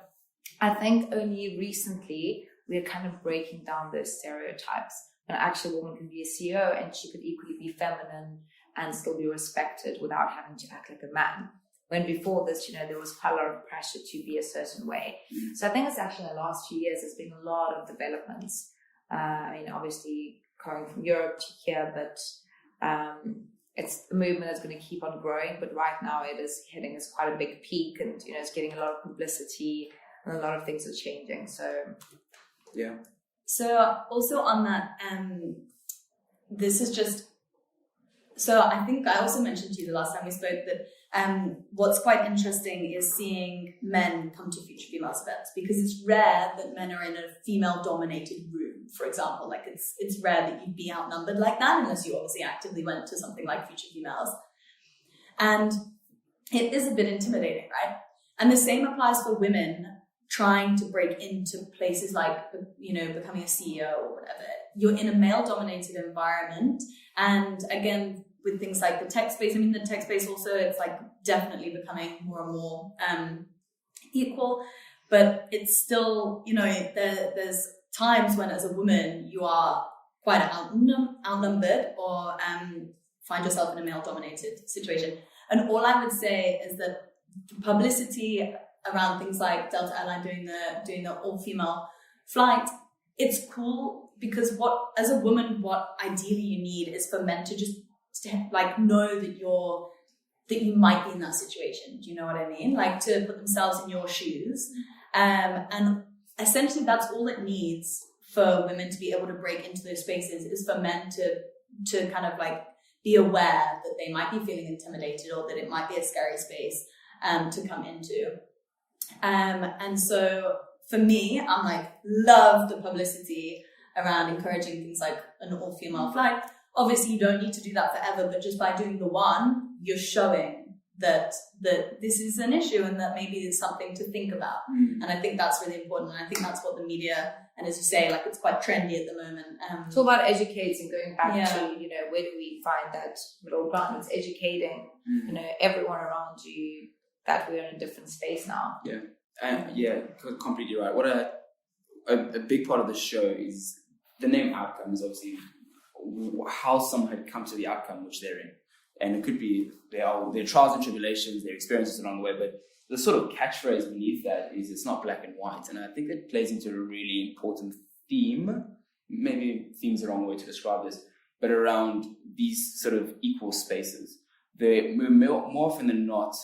I think only recently we're kind of breaking down those stereotypes. And actually, a woman can be a CEO and she could equally be feminine and still be respected without having to act like a man. When before this, there was quite a lot of pressure to be a certain way. So I think it's actually in the last few years, there's been a lot of developments. Obviously coming from Europe to here, but it's a movement that's going to keep on growing. But right now it is hitting as quite a big peak, and it's getting a lot of publicity and a lot of things are changing. So yeah. So also on that, this is just. So I think I also mentioned to you the last time we spoke that what's quite interesting is seeing men come to Future Females events, because it's rare that men are in a female-dominated room, for example. Like it's rare that you'd be outnumbered like that unless you obviously actively went to something like Future Females. And it is a bit intimidating, right? And the same applies for women trying to break into places like, becoming a CEO or whatever. You're in a male-dominated environment. And again, with things like the tech space, the tech space also, it's like definitely becoming more and more equal, but it's still, there's times when as a woman you are quite outnumbered or find yourself in a male-dominated situation. And all I would say is that the publicity around things like Delta Airline doing the all-female flight, it's cool, because as a woman, what ideally you need is for men to just know that you might be in that situation. Do you know what I mean? Like, to put themselves in your shoes. And essentially that's all it needs for women to be able to break into those spaces, is for men to kind of like be aware that they might be feeling intimidated or that it might be a scary space to come into. And so for me, I'm like, love the publicity around encouraging things like an all-female flight. Obviously, you don't need to do that forever, but just by doing the one, you're showing that this is an issue and that maybe it's something to think about. And I think that's really important. And I think that's what the media, and as you say, like, it's quite trendy at the moment. It's all about educating, going back to, where do we find that middle ground? It's educating, everyone around you that we're in a different space now. Yeah. Completely right. What a big part of the show is the name outcome, is obviously how someone had come to the outcome which they're in. And it could be their trials and tribulations, their experiences along the way, but the sort of catchphrase beneath that is it's not black and white. And I think that plays into a really important theme. Maybe theme's the wrong way to describe this, but around these sort of equal spaces. More often than not,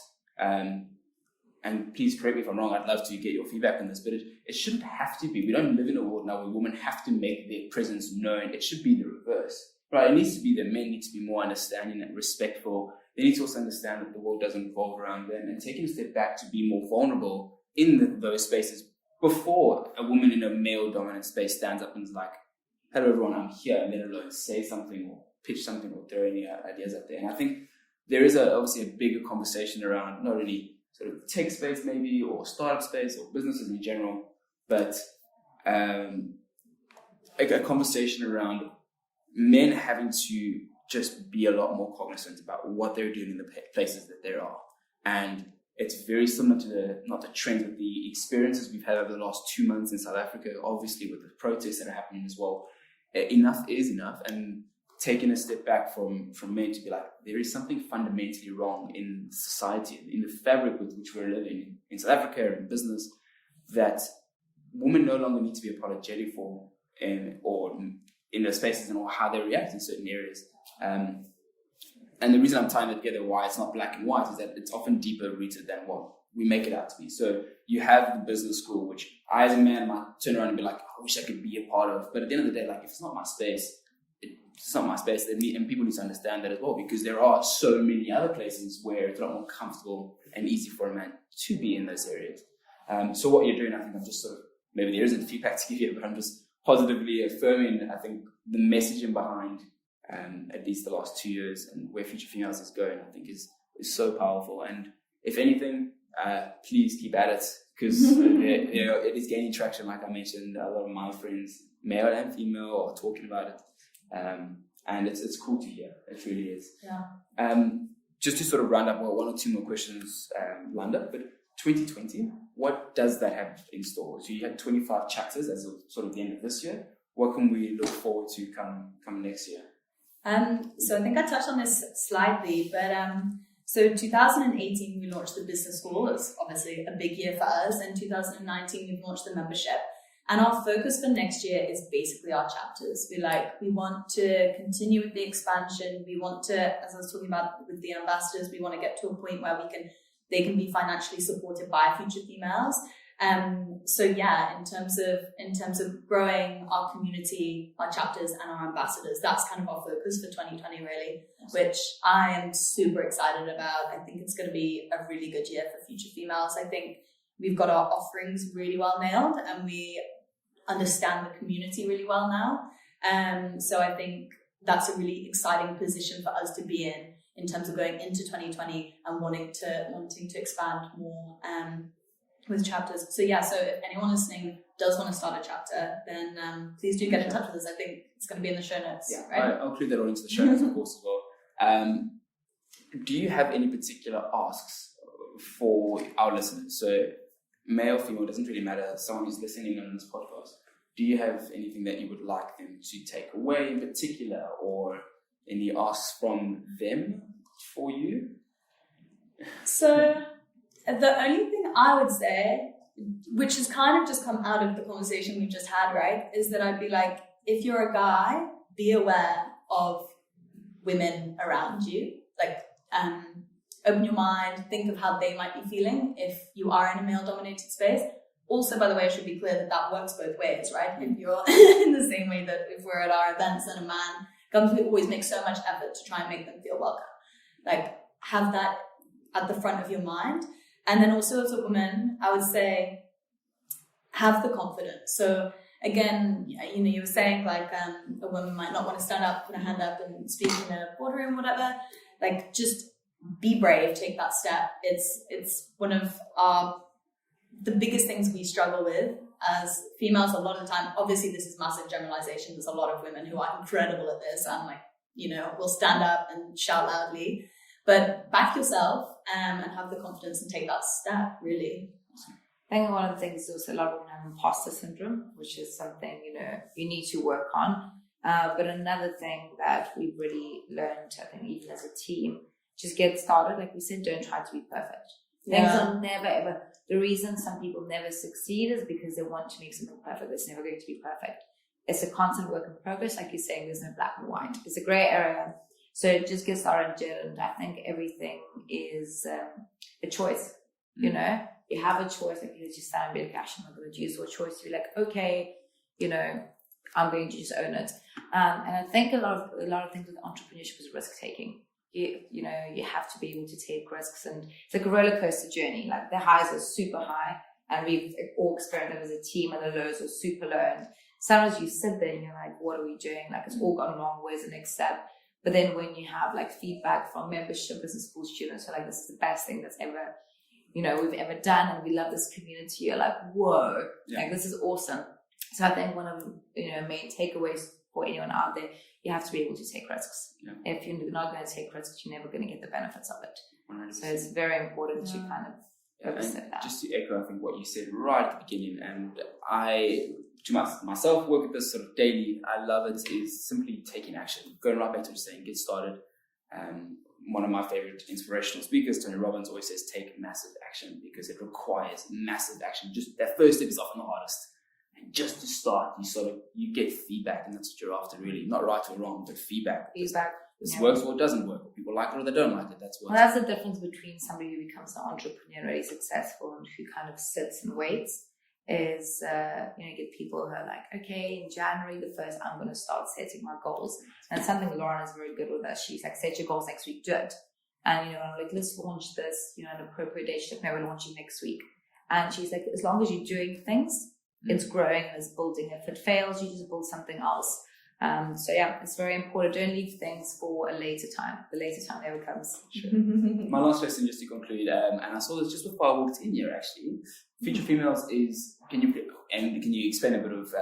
and please correct me if I'm wrong, I'd love to get your feedback on this, but it shouldn't have to be. We don't live in a world now where women have to make their presence known. It should be the reverse, right? It needs to be that men need to be more understanding and respectful. They need to also understand that the world doesn't revolve around them, and taking a step back to be more vulnerable in those spaces before a woman in a male-dominant space stands up and is like, hello everyone, I'm here, and let alone say something or pitch something or throw any ideas up there. And I think there is obviously a bigger conversation around not only sort of tech space maybe, or startup space, or businesses in general, but a conversation around men having to just be a lot more cognizant about what they're doing in the places that they are. And it's very similar to not the trends, but the experiences we've had over the last 2 months in South Africa, obviously with the protests that are happening as well. Enough is enough, and taking a step back from men to be like, there is something fundamentally wrong in society, in the fabric with which we're living in South Africa, in business, that women no longer need to be apologetic for, or in their spaces and or how they react in certain areas. And the reason I'm tying that together, why it's not black and white, is that it's often deeper rooted than what we make it out to be. So you have the business school, which I as a man might turn around and be like, I wish I could be a part of. But at the end of the day, like, if it's not my space, it's not my space. And people need to understand that as well, because there are so many other places where it's a lot more comfortable and easy for a man to be in those areas. So what you're doing, I think I'm just sort of, maybe there isn't feedback to give you, but I'm just positively affirming, I think, the messaging behind at least the last 2 years and where Future Females is going, I think is so powerful. And if anything, please keep at it, because it is gaining traction. Like I mentioned, a lot of my friends, male and female, are talking about it. And it's cool to hear. It really is. Yeah. Just to sort of round up, one or two more questions lined up, but 2020 what does that have in store? So you had 25 chapters as of sort of the end of this year. What can we look forward to come next year? So I think I touched on this slightly, but so 2018 we launched the business school. It's obviously a big year for us. In 2019 we've launched the membership, and our focus for next year is basically our chapters. We want to continue with the expansion. We want to, as I was talking about with the ambassadors, we want to get to a point where they can be financially supported by future females. So yeah, in terms of growing our community, our chapters and our ambassadors, that's kind of our focus for 2020 really, which I am super excited about. I think it's going to be a really good year for future females. I think we've got our offerings really well nailed and we understand the community really well now. So I think that's a really exciting position for us to be in terms of going into 2020 and wanting to expand more, with chapters. So yeah, so if anyone listening does want to start a chapter, then please do get in touch with us. I think it's going to be in the show notes. Yeah, right? I'll include that all into the show notes, of course, as well. Do you have any particular asks for our listeners? So male, female, doesn't really matter. Someone who's listening on this podcast, do you have anything that you would like them to take away in particular, or any asks from them for you? So the only thing I would say, which has kind of just come out of the conversation we just had, right, is that I'd be like, if you're a guy, be aware of women around you. Like, open your mind, think of how they might be feeling if you are in a male-dominated space. Also, by the way, I should be clear that works both ways, right? If you're in the same way that if we're at our events and a man comes, we always make so much effort to try and make them feel welcome. Like, have that at the front of your mind. And then also as a woman, I would say, have the confidence. So again, you were saying like a woman might not want to stand up, put her hand up and speak in a boardroom, whatever. Like, just be brave, take that step. It's one of the biggest things we struggle with as females a lot of the time. Obviously, this is massive generalization. There's a lot of women who are incredible at this and will stand up and shout loudly. But back yourself and have the confidence and take that step, really. I think one of the things is also a lot of women have imposter syndrome, which is something, you need to work on. But another thing that we've really learned, I think, even as a team, just get started. Like we said, don't try to be perfect. Things are never, ever. The reason some people never succeed is because they want to make something perfect. It's never going to be perfect. It's a constant work in progress. Like you're saying, there's no black and white. It's a gray area. So just get started, and I think everything is a choice. You have a choice. Like you just stand and be like, gosh, I'm not going to do this, or a choice to be like, okay, I'm going to just own it. And I think a lot of things with entrepreneurship is risk taking. You have to be able to take risks, and it's like a roller coaster journey. Like the highs are super high, and we've all experienced them as a team, and the lows are super low. And sometimes you sit there and you're like, what are we doing? Like it's all gone wrong. Where's the next step? But then when you have like feedback from membership business school students, so like this is the best thing that's ever, we've ever done, and we love this community. You're like, whoa, like this is awesome. So I think one of the main takeaways for anyone out there, you have to be able to take risks. Yeah. If you're not going to take risks, you're never going to get the benefits of it. 100%. So it's very important to kind of overstep that. Just to echo, I think what you said right at the beginning, and I, to myself, work with this sort of daily. I love it. Is simply taking action, going right back to just saying, get started. One of my favorite inspirational speakers, Tony Robbins, always says, take massive action, because it requires massive action. Just that first step is often the hardest. And just to start, you get feedback, and that's what you're after, really. Not right or wrong, but feedback. This works or it doesn't work. Or people like it or they don't like it. That's the difference between somebody who becomes an entrepreneur, really successful, and who kind of sits and waits. Is you get people who are like, okay, in January the 1st, I'm going to start setting my goals. And something Lauren is very good with that. She's like, set your goals next week, do it. And I'm like, let's launch this, an appropriate date. She's like, no, we're launching next week. And she's like, as long as you're doing things, it's growing and it's building. If it fails, you just build something else. So yeah, it's very important. Don't leave things for a later time. The later time never comes. Sure. My last question, just to conclude, and I saw this just before I walked in here, actually. Future Females is, can you explain a bit of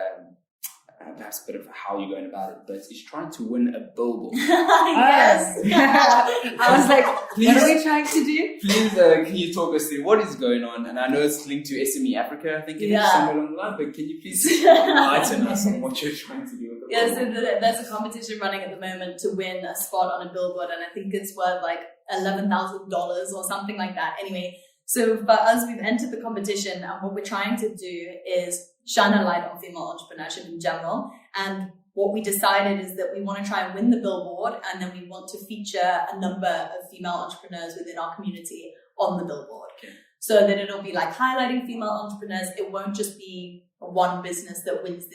perhaps a bit of how you're going about it, but is trying to win a billboard. Yes. I was like, what are we trying to do? Please, can you talk us through what is going on? And I know it's linked to SME Africa, I think it is somewhere along the line, but can you please enlighten us on what you're trying to do with the billboard? So there's a competition running at the moment to win a spot on a billboard, and I think it's worth like $11,000 or something like that. Anyway, so for us, we've entered the competition, and what we're trying to do is shine a light on female entrepreneurship in general. And what we decided is that we want to try and win the billboard, and then we want to feature a number of female entrepreneurs within our community on the billboard. Okay. So that it'll be like highlighting female entrepreneurs. It won't just be one business that wins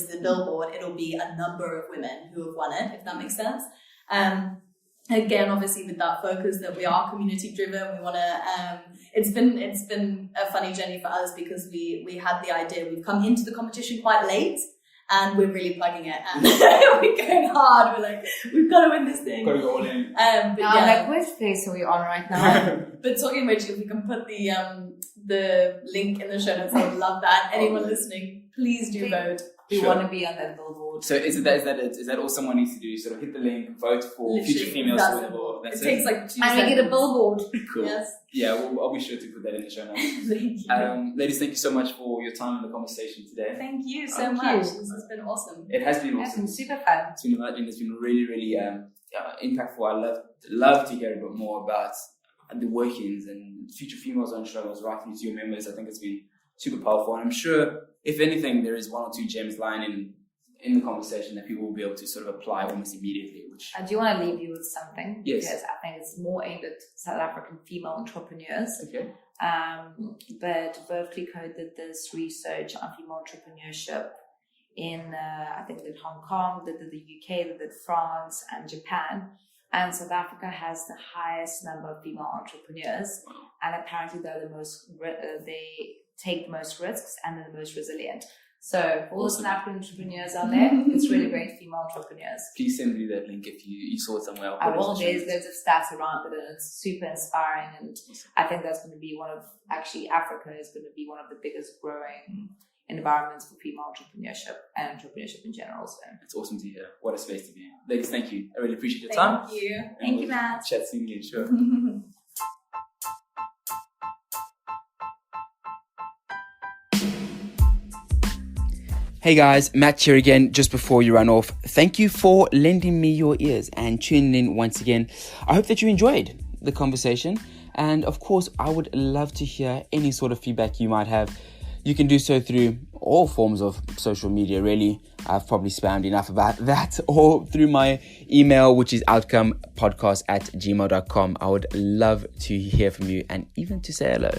the billboard. It'll be a number of women who have won it, if that makes sense. Again, obviously with that focus that we are community driven, we want to, it's been a funny journey for us because we had the idea, we've come into the competition quite late and we're really plugging it and we're going hard. We're like, we've got to win this thing. Got to go all in. But yeah. Like, which place are we on right now? But talking about which, if we can put the link in the show notes, I would love that. Anyone listening, please do vote. We want to be on that billboard. So is that all someone needs to do? Sort of hit the link, vote for future females to win the billboard. That's it takes like 2 seconds. And we get a billboard. Cool. Yes. Yeah, I'll be sure to put that in the show notes. Thank you. Ladies, thank you so much for your time and the conversation today. Thank you so Thank much. you. This has been awesome. It has been It's awesome. been super fun. It's been really, really impactful. I love to hear a bit more about the workings and future females on struggles right through to your members. I think it's been super powerful, and I'm sure, if anything, there is 1 or 2 gems lying in the conversation that people will be able to sort of apply almost immediately. Which I do want to leave you with something. Yes. Because I think it's more aimed at South African female entrepreneurs. okay, But Berkeley Co did this research on female entrepreneurship in, I think they did Hong Kong, they did the UK, they did France and Japan. And South Africa has the highest number of female entrepreneurs. And apparently they're they take the most risks and they're the most resilient. So for all the South African entrepreneurs out there, it's really great female entrepreneurs. please send me that link if you saw it somewhere. I will. There's loads of stats around it, and it's super inspiring. And I think that's going to be Africa is going to be one of the biggest growing environments for female entrepreneurship and entrepreneurship in general. So It's awesome to hear. What a space to be in. Ladies, thank you. I really appreciate your time. Thank you. And Thank you, we'll Matt. Chat soon again, sure. Hey guys, Matt here again. Just before you run off, thank you for lending me your ears and tuning in once again. I hope that you enjoyed the conversation, and of course I would love to hear any sort of feedback you might have. You can do so through all forms of social media, really. I've probably spammed enough about that, or through my email, which is outcomepodcast@gmail.com. I would love to hear from you and even to say hello.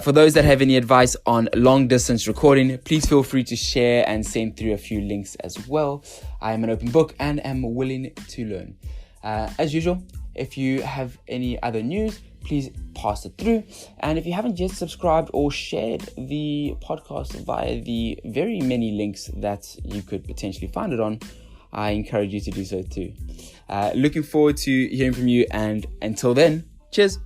For those that have any advice on long distance recording, please feel free to share and send through a few links as well. I am an open book and am willing to learn. As usual, if you have any other news, please pass it through. And if you haven't yet subscribed or shared the podcast via the very many links that you could potentially find it on, I encourage you to do so too. Looking forward to hearing from you, and until then, cheers.